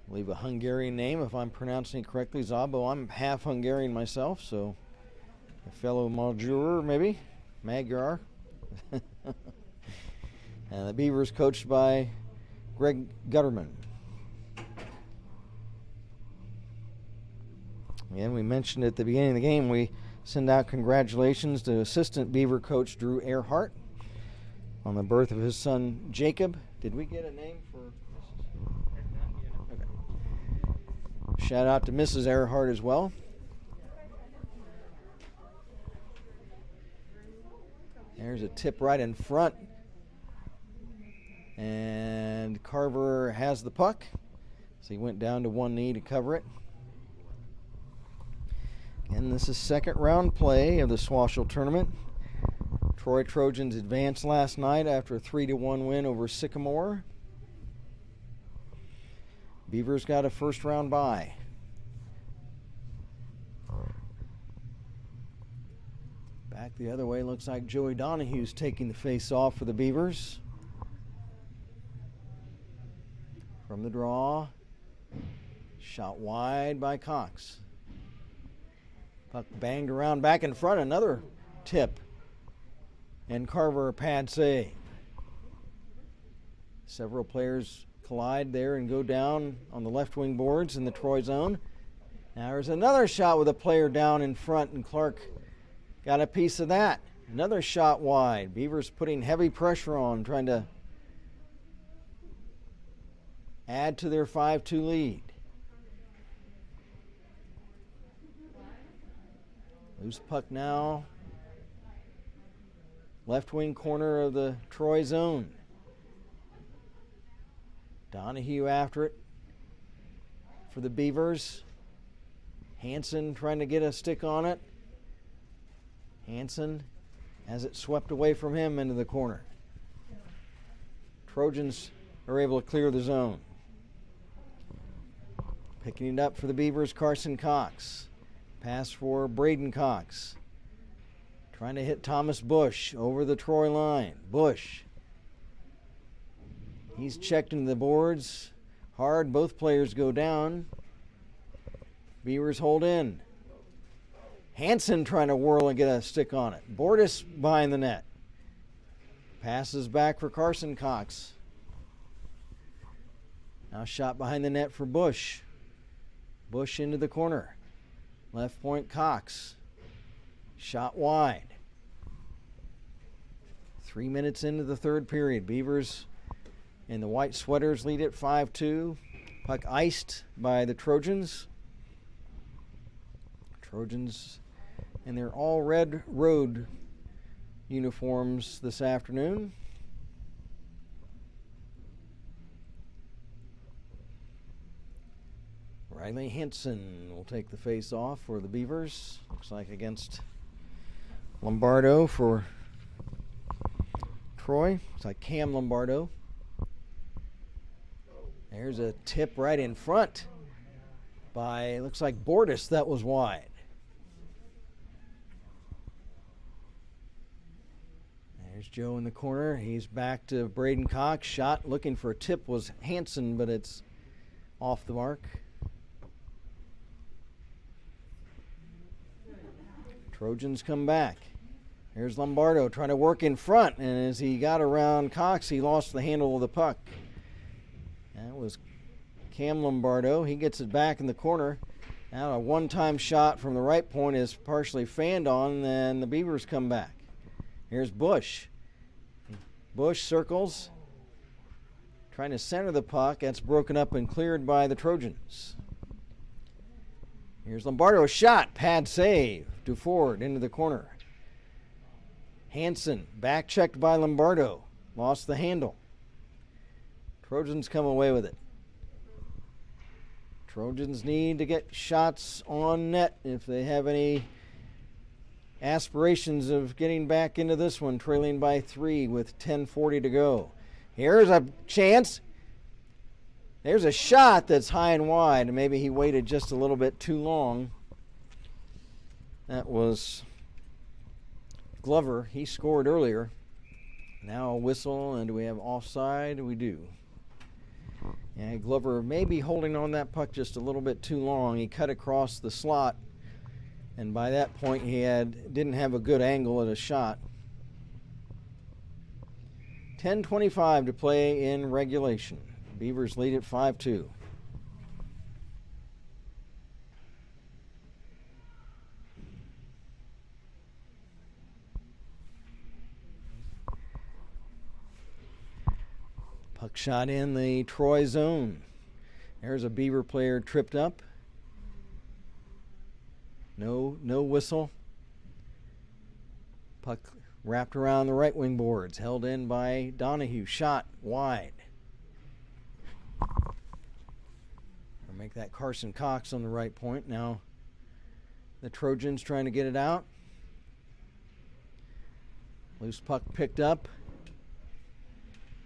I believe, a Hungarian name, if I'm pronouncing it correctly. Szabo. I'm half Hungarian myself, so a fellow Magyar, maybe? Magyar. And the Beavers coached by Greg Gutterman. And we mentioned at the beginning of the game, we send out congratulations to assistant Beaver coach Drew Earhart on the birth of his son Jacob. Did we get a name for? Okay. Shout out to Mrs. Earhart as well. There's a tip right in front. And Carver has the puck. So he went down to one knee to cover it. And this is second round play of the SWOHSHL tournament. Troy Trojans advanced last night after a 3-1 win over Sycamore. Beavers got a first round bye. Back the other way, looks like Joey Donahue's taking the face off for the Beavers. From the draw, shot wide by Cox. Puck banged around back in front, another tip. And Carver a pad save. Several players collide there and go down on the left wing boards in the Troy zone. Now there's another shot with a player down in front, and Clark got a piece of that. Another shot wide. Beavers putting heavy pressure on, trying to add to their 5-2 lead. Loose puck now. Left wing corner of the Troy zone. Donahue after it for the Beavers. Hansen trying to get a stick on it. Hansen has it swept away from him into the corner. Trojans are able to clear the zone. Picking it up for the Beavers, Carson Cox. Pass for Braden Cox. Trying to hit Thomas Bush over the Troy line. Bush. He's checked into the boards hard. Both players go down. Beavers hold in. Hansen trying to whirl and get a stick on it. Bordas behind the net. Passes back for Carson Cox. Now shot behind the net for Bush. Bush into the corner. Left point Cox. Shot wide. 3 minutes into the third period. Beavers and the white sweaters lead at 5-2. Puck iced by the Trojans. Trojans in their all red road uniforms this afternoon. Riley Henson will take the face off for the Beavers. Looks like against Lombardo for Troy. Looks like Cam Lombardo. There's a tip right in front by, looks like Bordas. That was wide. There's Joe in the corner. He's back to Braden Cox. Shot looking for a tip was Hansen, but it's off the mark. Trojans come back. Here's Lombardo trying to work in front, and as he got around Cox, he lost the handle of the puck. That was Cam Lombardo. He gets it back in the corner. Now a one-time shot from the right point is partially fanned on, and the Beavers come back. Here's Bush. Bush circles, trying to center the puck. That's broken up and cleared by the Trojans. Here's Lombardo's shot. Pad save. Duford into the corner. Hansen back checked by Lombardo. Lost the handle. Trojans come away with it. Trojans need to get shots on net if they have any aspirations of getting back into this one, trailing by 3 with 10:40 to go. Here's a chance. There's a shot that's high and wide. Maybe he waited just a little bit too long. That was Glover. He scored earlier. Now a whistle, and do we have offside? We do. And Glover may be holding on that puck just a little bit too long. He cut across the slot, and by that point he didn't have a good angle at a shot. 10:25 to play in regulation. Beavers lead at 5-2. Puck shot in the Troy zone. There's a Beaver player tripped up. No whistle. Puck wrapped around the right wing boards, held in by Donahue. Shot wide. Or make that Carson Cox on the right point. Now the Trojans trying to get it out. Loose puck picked up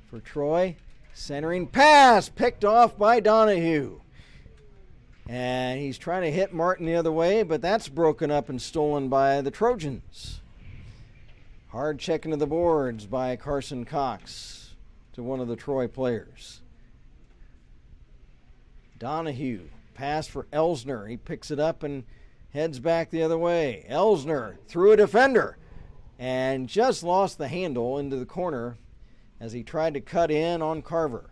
for Troy. Centering pass picked off by Donahue. And he's trying to hit Martin the other way, but that's broken up and stolen by the Trojans. Hard check into the boards by Carson Cox to one of the Troy players. Donahue, pass for Elsner. He picks it up and heads back the other way. Elsner through a defender and just lost the handle into the corner as he tried to cut in on Carver.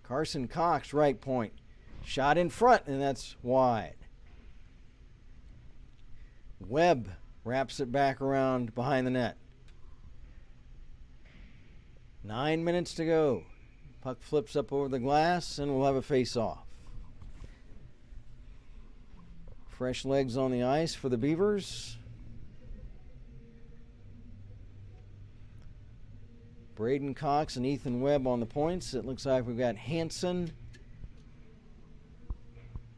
Carson Cox, right point. Shot in front, and that's wide. Webb wraps it back around behind the net. 9 minutes to go. Puck flips up over the glass, and we'll have a face-off. Fresh legs on the ice for the Beavers. Braden Cox and Ethan Webb on the points. It looks like we've got Hansen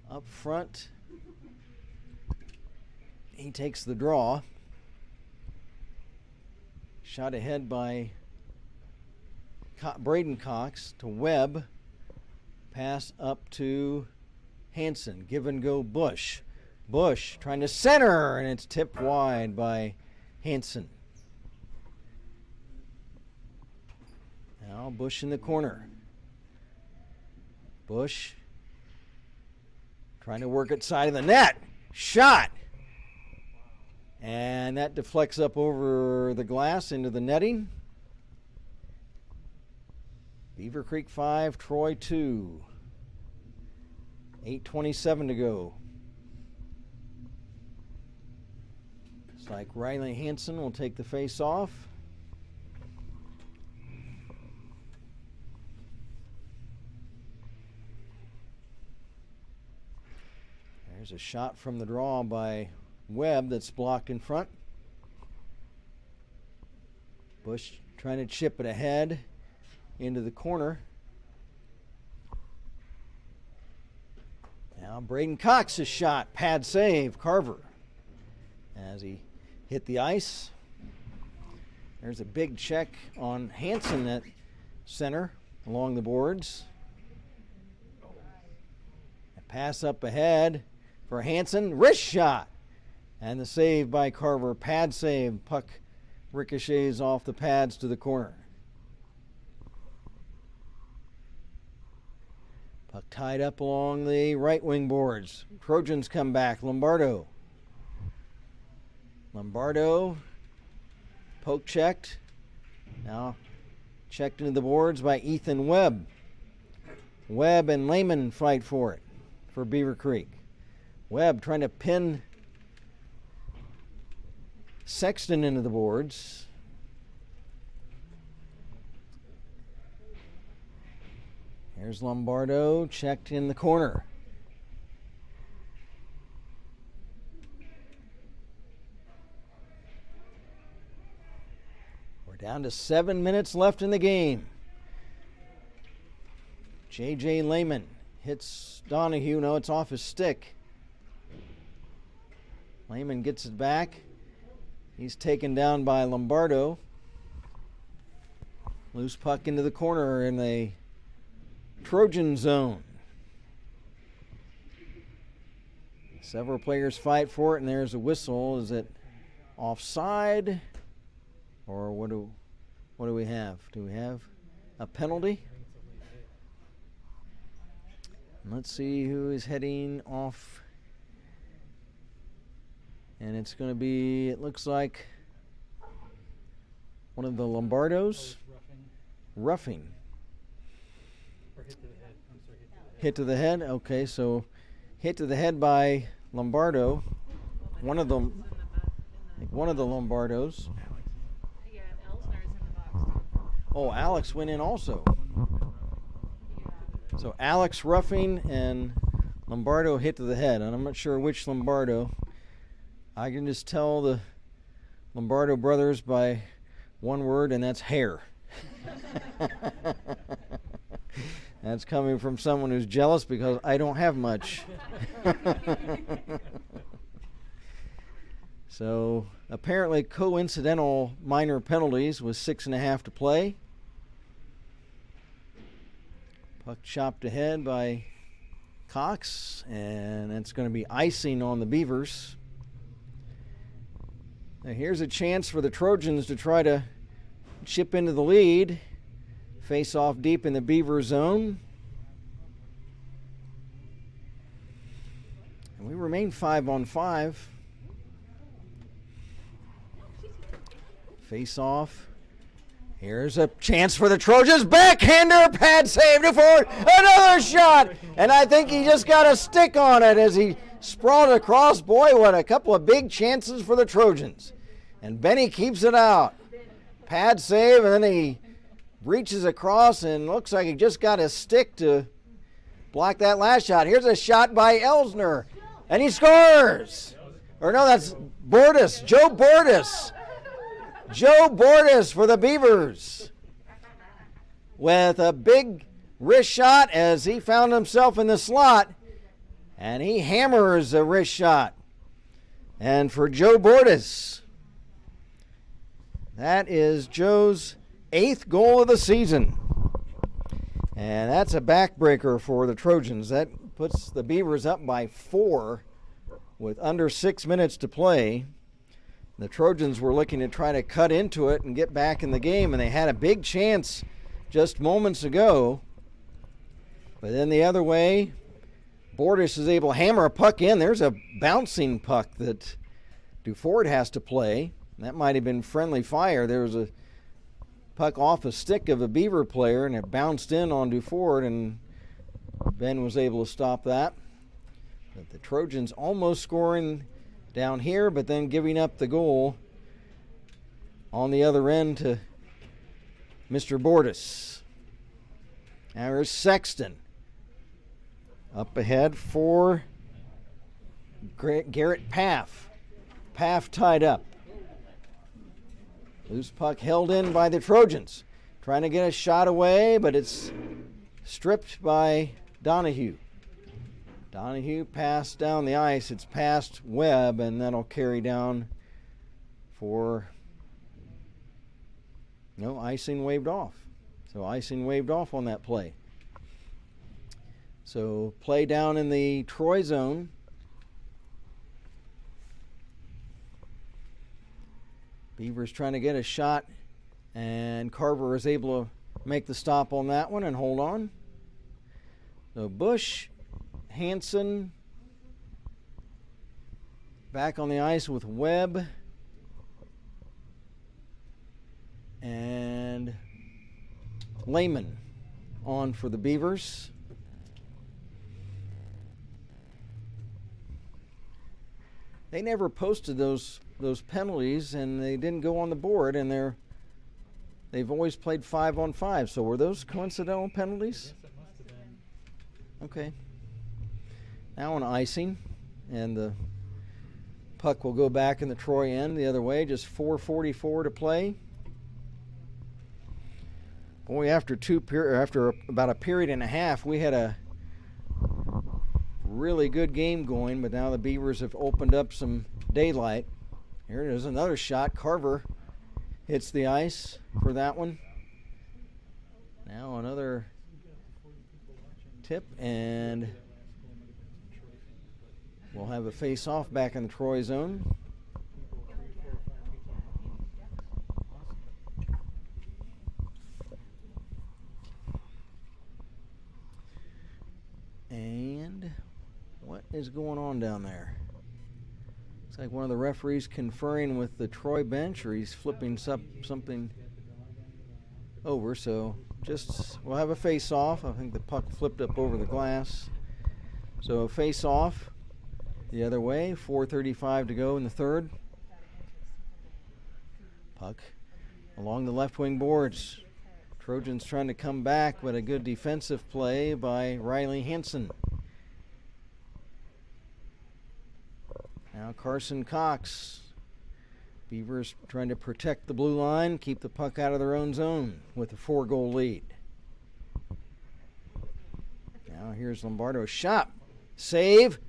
up front. He takes the draw. Shot ahead by Braden Cox to Webb. Pass up to Hansen. Give and go Bush. Bush trying to center, and it's tipped wide by Hansen. Now Bush in the corner. Bush trying to work it side of the net. Shot! And that deflects up over the glass into the netting. Beavercreek 5, Troy 2. 8:27 to go. Looks like Riley Hansen will take the face off. There's a shot from the draw by Webb that's blocked in front. Bush trying to chip it ahead into the corner. Now Braden Cox's shot, pad save, Carver. As he hit the ice. There's a big check on Hansen at center along the boards. A pass up ahead for Hansen, wrist shot. And the save by Carver, pad save. Puck ricochets off the pads to the corner. Puck tied up along the right wing boards. Trojans come back. Lombardo. Poke checked. Now checked into the boards by Ethan Webb. Webb and Lehman fight for it for Beavercreek. Webb trying to pin Sexton into the boards. Here's Lombardo, checked in the corner. We're down to 7 minutes left in the game. J.J. Lehman hits Donahue. No, it's off his stick. Lehman gets it back. He's taken down by Lombardo. Loose puck into the corner in the Trojan zone. Several players fight for it, and there's a whistle. Is it offside? Or what do we have? Do we have a penalty? Let's see who is heading off. And it's going to be, it looks like, one of the Lombardos. Roughing. Or hit to the head. I'm sorry, Hit to the head? Okay, so hit to the head by Lombardo. One of the Lombardos. Yeah, and Elsner's in the box too. Oh, Alex went in also. Yeah. So Alex roughing and Lombardo hit to the head. And I'm not sure which Lombardo. I can just tell the Lombardo brothers by one word, and that's hair. That's coming from someone who's jealous because I don't have much. So apparently coincidental minor penalties with 6.5 to play. Puck chopped ahead by Cox, and it's going to be icing on the Beavers. Now here's a chance for the Trojans to try to chip into the lead. Face off deep in the Beaver zone. And we remain 5-on-5. Face off. Here's a chance for the Trojans. Backhander, pad save to forward. Another shot. And I think he just got a stick on it as he sprawled across. Boy, what a couple of big chances for the Trojans. And Benny keeps it out. Pad save, and then he reaches across and looks like he just got a stick to block that last shot. Here's a shot by Elsner. And he scores. Or no, that's Bordas. Joe Bordas. Joe Bordas for the Beavers with a big wrist shot as he found himself in the slot, and he hammers a wrist shot. And for Joe Bordas, that is Joe's 8th goal of the season. And that's a backbreaker for the Trojans. That puts the Beavers up by 4 with under 6 minutes to play. The Trojans were looking to try to cut into it and get back in the game, and they had a big chance just moments ago. But then the other way, Bordas is able to hammer a puck in. There's a bouncing puck that Duford has to play. That might have been friendly fire. There was a puck off a stick of a Beaver player, and it bounced in on Duford, and Ben was able to stop that. But the Trojans almost scoring down here, but then giving up the goal on the other end to Mr. Bordas. Now here's Sexton. Up ahead for Garrett Paff. Paff tied up. Loose puck held in by the Trojans. Trying to get a shot away, but it's stripped by Donahue. Donahue passed down the ice. It's past Webb, and that'll carry down for no icing waved off. So icing waved off on that play. So play down in the Troy zone. Beavers trying to get a shot, and Carver is able to make the stop on that one and hold on. So Bush, Hansen back on the ice with Webb and Lehman on for the Beavers. They never posted those penalties, and they didn't go on the board, and they've always played 5-on-5. So were those coincidental penalties? Yes, it must have been. Okay. Now on icing, and the puck will go back in the Troy end the other way. Just 4:44 to play. Boy, after about a period and a half, we had a really good game going, but now the Beavers have opened up some daylight. Here it is, another shot. Carver hits the ice for that one. Now another tip, and we'll have a face-off back in the Troy zone. And what is going on down there? Looks like one of the referees conferring with the Troy bench, or he's flipping something over. So we'll have a face-off. I think the puck flipped up over the glass. So a face-off the other way. 4:35 to go in the third. Puck along the left wing boards. Trojans trying to come back, but a good defensive play by Riley Hansen. Now Carson Cox. Beavers trying to protect the blue line, keep the puck out of their own zone with a 4-goal lead. Now here's Lombardo's shot. Save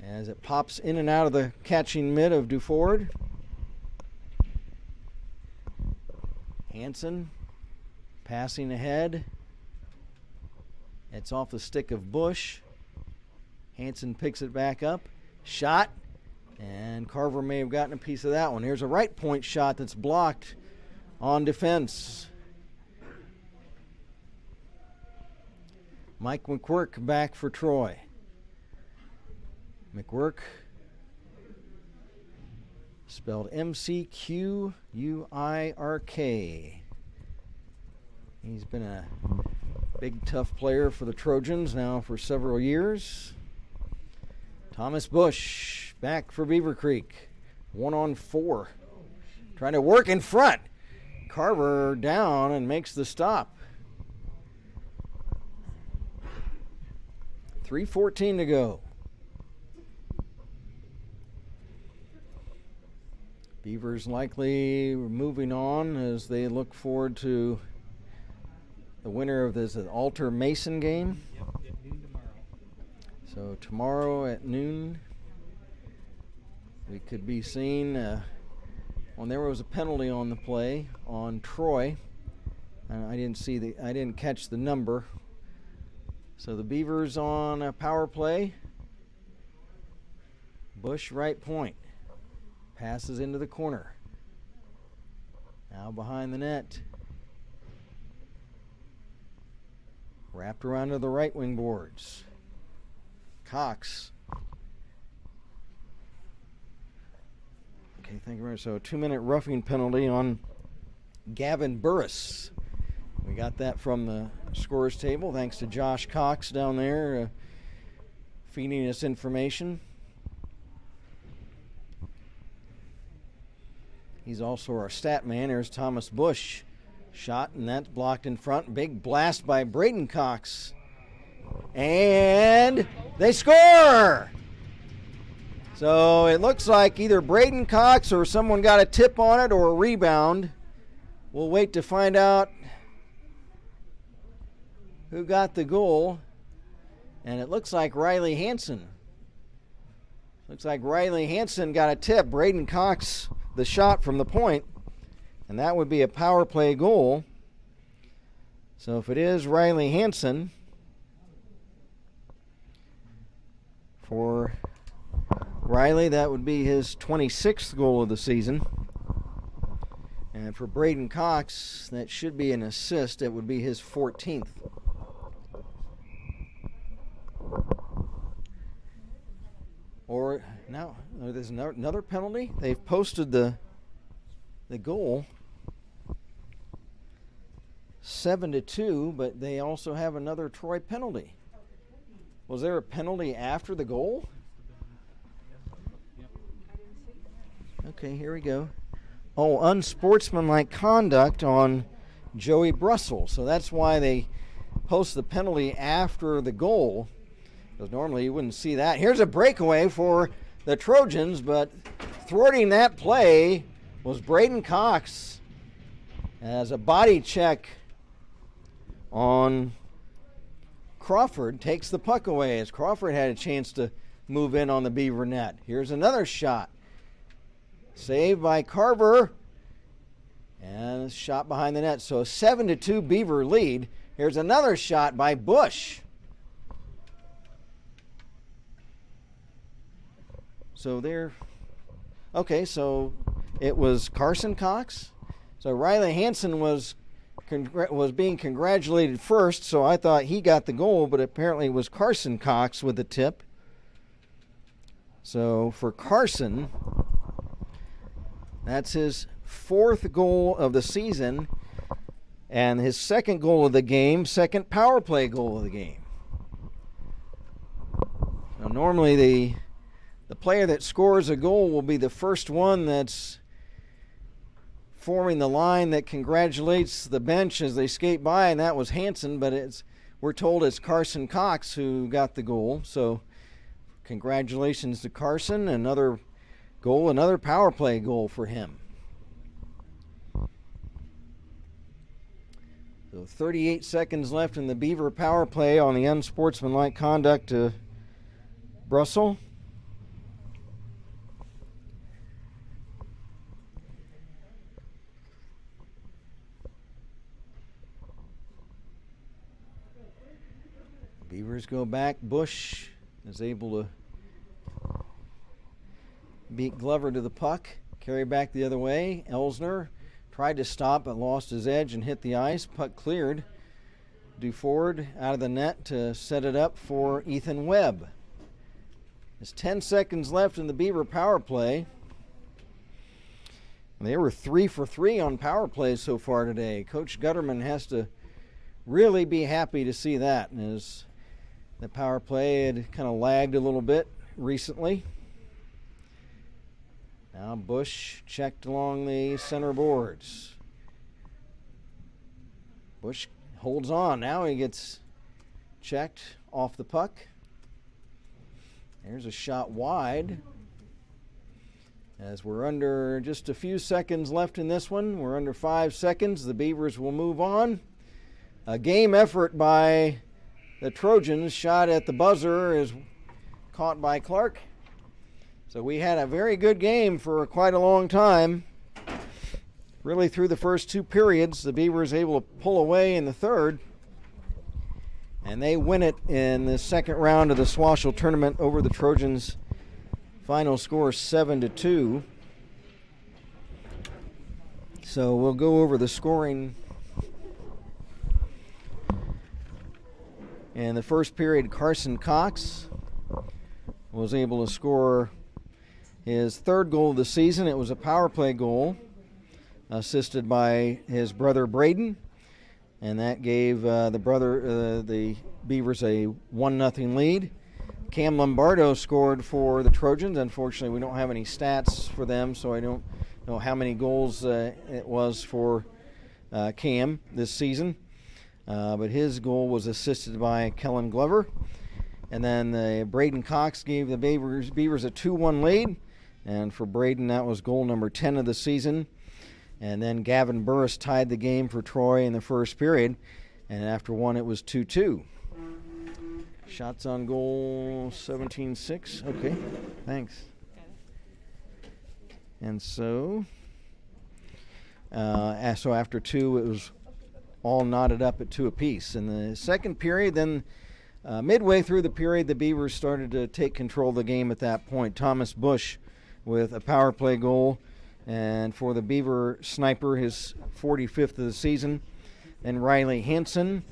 as it pops in and out of the catching mitt of Duford. Hansen passing ahead. It's off the stick of Bush. Hansen picks it back up. Shot. And Carver may have gotten a piece of that one. Here's a right point shot that's blocked on defense. Mike McQuirk back for Troy. McQuirk, spelled M-C-Q-U-I-R-K. He's been a big, tough player for the Trojans now for several years. Thomas Bush back for Beavercreek. 1-on-4. Trying to work in front. Carver down and makes the stop. 3:14 to go. Beavers likely moving on as they look forward to the winner of this Alter Mason game. Yep, at noon tomorrow. So tomorrow at noon, we could be seeing when there was a penalty on the play on Troy. I didn't catch the number. So the Beavers on a power play. Bush right point. Passes into the corner. Now behind the net. Wrapped around to the right wing boards. Cox. Okay, thank you very much. So a 2-minute roughing penalty on Gavin Burris. We got that from the scores table. Thanks to Josh Cox down there feeding us information. He's also our stat man. There's Thomas Bush. Shot, and that's blocked in front. Big blast by Braden Cox. And they score! So it looks like either Braden Cox or someone got a tip on it or a rebound. We'll wait to find out who got the goal. And it looks like Riley Hansen. Looks like Riley Hansen got a tip. Braden Cox, the shot from the point. And that would be a power play goal. So if it is Riley Hansen, for Riley, that would be his 26th goal of the season. And for Braden Cox, that should be an assist. It would be his 14th. Or now there's another penalty. They've posted the goal 7-2, but they also have another Troy penalty. Was there a penalty after the goal? Okay, here we go. Oh, unsportsmanlike conduct on Joey Brussel. So that's why they post the penalty after the goal, because normally you wouldn't see that. Here's a breakaway for the Trojans, but thwarting that play was Braden Cox as a body check on Crawford takes the puck away as Crawford had a chance to move in on the Beaver net. Here's another shot. Saved by Carver. And a shot behind the net. So a 7-2 Beaver lead. Here's another shot by Bush. So there. Okay, so it was Carson Cox. So Riley Hansen was being congratulated first, so I thought he got the goal, but apparently it was Carson Cox with the tip. So for Carson, that's his 4th goal of the season and his 2nd goal of the game, 2nd power play goal of the game. Now normally the player that scores a goal will be the first one that's forming the line that congratulates the bench as they skate by, and that was Hansen, but we're told it's Carson Cox who got the goal. So congratulations to Carson. Another goal, another power play goal for him. So 38 seconds left in the Beaver power play on the unsportsmanlike conduct to Brussel. Beavers go back. Bush is able to beat Glover to the puck. Carry back the other way. Elsner tried to stop but lost his edge and hit the ice. Puck cleared. Duford out of the net to set it up for Ethan Webb. There's 10 seconds left in the Beaver power play. They were 3 for 3 on power plays so far today. Coach Gutterman has to really be happy to see that, as the power play had kind of lagged a little bit recently. Now Bush checked along the center boards. Bush holds on. Now he gets checked off the puck. There's a shot wide. As we're under just a few seconds left in this one, we're under 5 seconds. The Beavers will move on. A game effort by the Trojans. Shot at the buzzer is caught by Clark. So we had a very good game for quite a long time. Really through the first 2 periods, the Beavers able to pull away in the third. And they win it in the second round of the SWOHSHL tournament over the Trojans. Final score 7-2. So we'll go over the scoring. In the first period, Carson Cox was able to score his 3rd goal of the season. It was a power play goal, assisted by his brother Braden, and that gave the Beavers a 1-0 lead. Cam Lombardo scored for the Trojans. Unfortunately, we don't have any stats for them, so I don't know how many goals it was for Cam this season. But his goal was assisted by Kellen Glover. And then Braden Cox gave the Beavers a 2-1 lead. And for Braden, that was goal number 10 of the season. And then Gavin Burris tied the game for Troy in the first period. And after one, it was 2-2. Shots on goal 17-6. Okay, thanks. And so after 2, it was all knotted up at 2 apiece. In the second period, then midway through the period, the Beavers started to take control of the game at that point. Thomas Bush with a power play goal, and for the Beaver sniper, his 45th of the season. Then Riley Hansen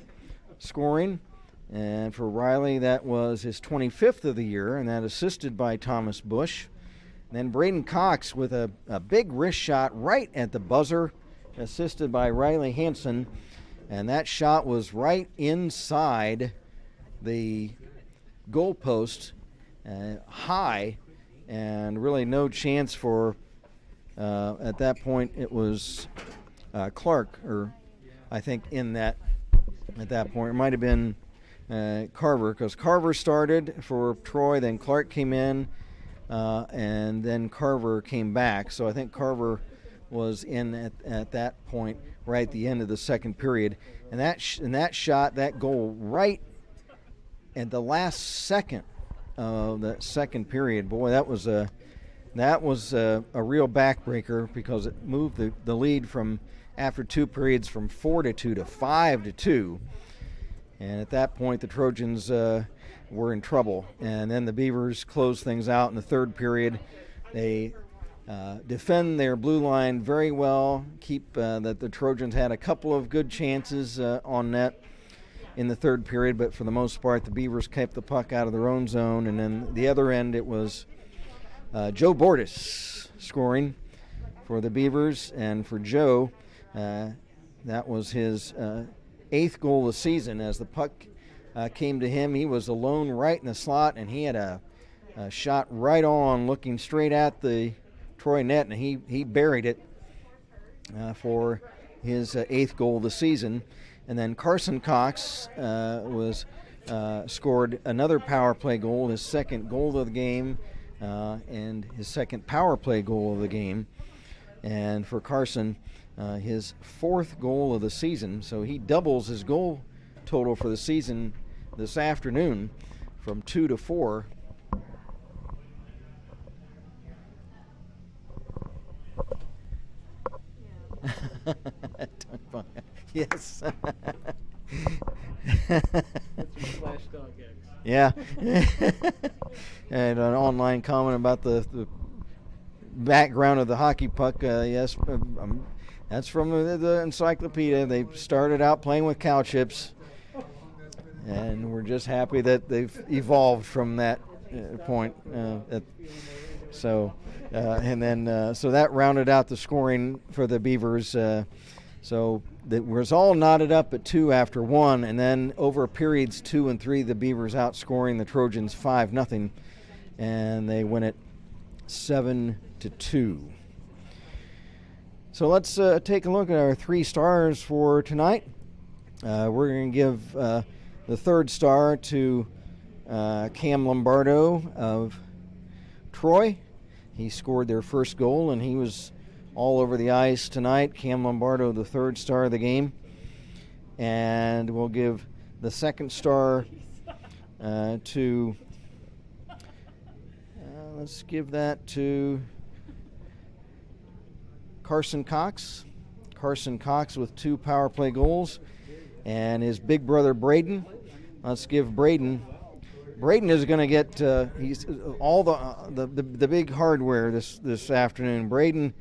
scoring. And for Riley, that was his 25th of the year, and that assisted by Thomas Bush. And then Braden Cox with a big wrist shot right at the buzzer, assisted by Riley Hansen. And that shot was right inside the goalpost, high, and really no chance for, at that point, it was Clark, or I think in that, at that point, it might have been Carver, because Carver started for Troy, then Clark came in, and then Carver came back. So I think Carver was in at that point, right at the end of the second period. And that shot, that goal, right at the last second of the second period. Boy, that was a real backbreaker, because it moved the lead from, after 2 periods, from 4-2 to 5-2. And at that point, the Trojans were in trouble. And then the Beavers closed things out in the third period. They defend their blue line very well, that the Trojans had a couple of good chances on net in the third period, but for the most part, the Beavers kept the puck out of their own zone. And then the other end, it was Joe Bordas scoring for the Beavers. And for Joe, that was his 8th goal of the season. As the puck came to him, he was alone right in the slot, and he had a shot right on, looking straight at the Troy net, and he buried it for his 8th goal of the season. And then Carson Cox scored another power play goal, his 2nd goal of the game, and his 2nd power play goal of the game. And for Carson, his 4th goal of the season, so he doubles his goal total for the season this afternoon from 2 to 4. Yes. Flash dog eggs. Yeah. And an online comment about the background of the hockey puck, yes, that's from the encyclopedia. They started out playing with cow chips, and we're just happy that they've evolved from that point. So that rounded out the scoring for the Beavers. So it was all knotted up at 2 after 1, and then over periods 2 and 3, the Beavers outscoring the Trojans 5-0, and they win it 7-2. So let's take a look at our 3 stars for tonight. We're going to give the 3rd star to Cam Lombardo of Troy. He scored their first goal, and he was all over the ice tonight. Cam Lombardo, the 3rd star of the game. And we'll give the 2nd star to, let's give that to Carson Cox. Carson Cox with 2 power play goals. And his big brother Braden. Let's give Braden is going to get he's all the big hardware this afternoon. Braden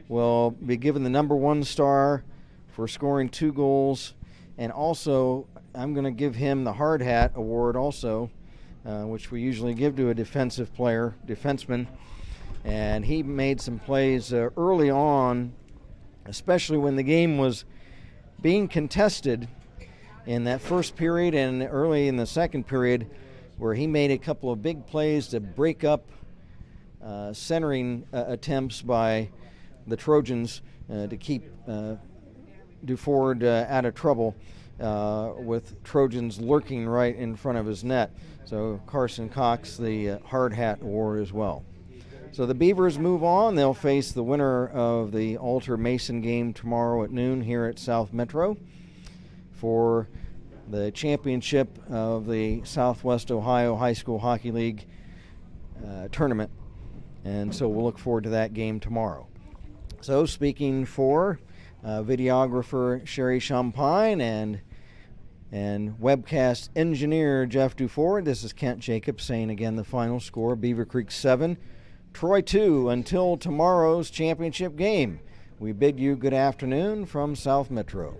will be given the number 1 star for scoring 2 goals, and also I'm going to give him the hard hat award also, which we usually give to a defenseman, and he made some plays early on, especially when the game was being contested in that first period and early in the second period, where he made a couple of big plays to break up centering attempts by the Trojans to keep Duford out of trouble with Trojans lurking right in front of his net. So Carson Cox, the hard hat award as well. So the Beavers move on. They'll face the winner of the Alter Mason game tomorrow at noon here at South Metro for the championship of the Southwest Ohio High School Hockey League tournament. And so we'll look forward to that game tomorrow. So speaking for videographer Sherry Champagne and webcast engineer Jeff Duford, this is Kent Jacobs saying again the final score: Beavercreek 7, Troy 2. Until tomorrow's championship game, we bid you good afternoon from South Metro.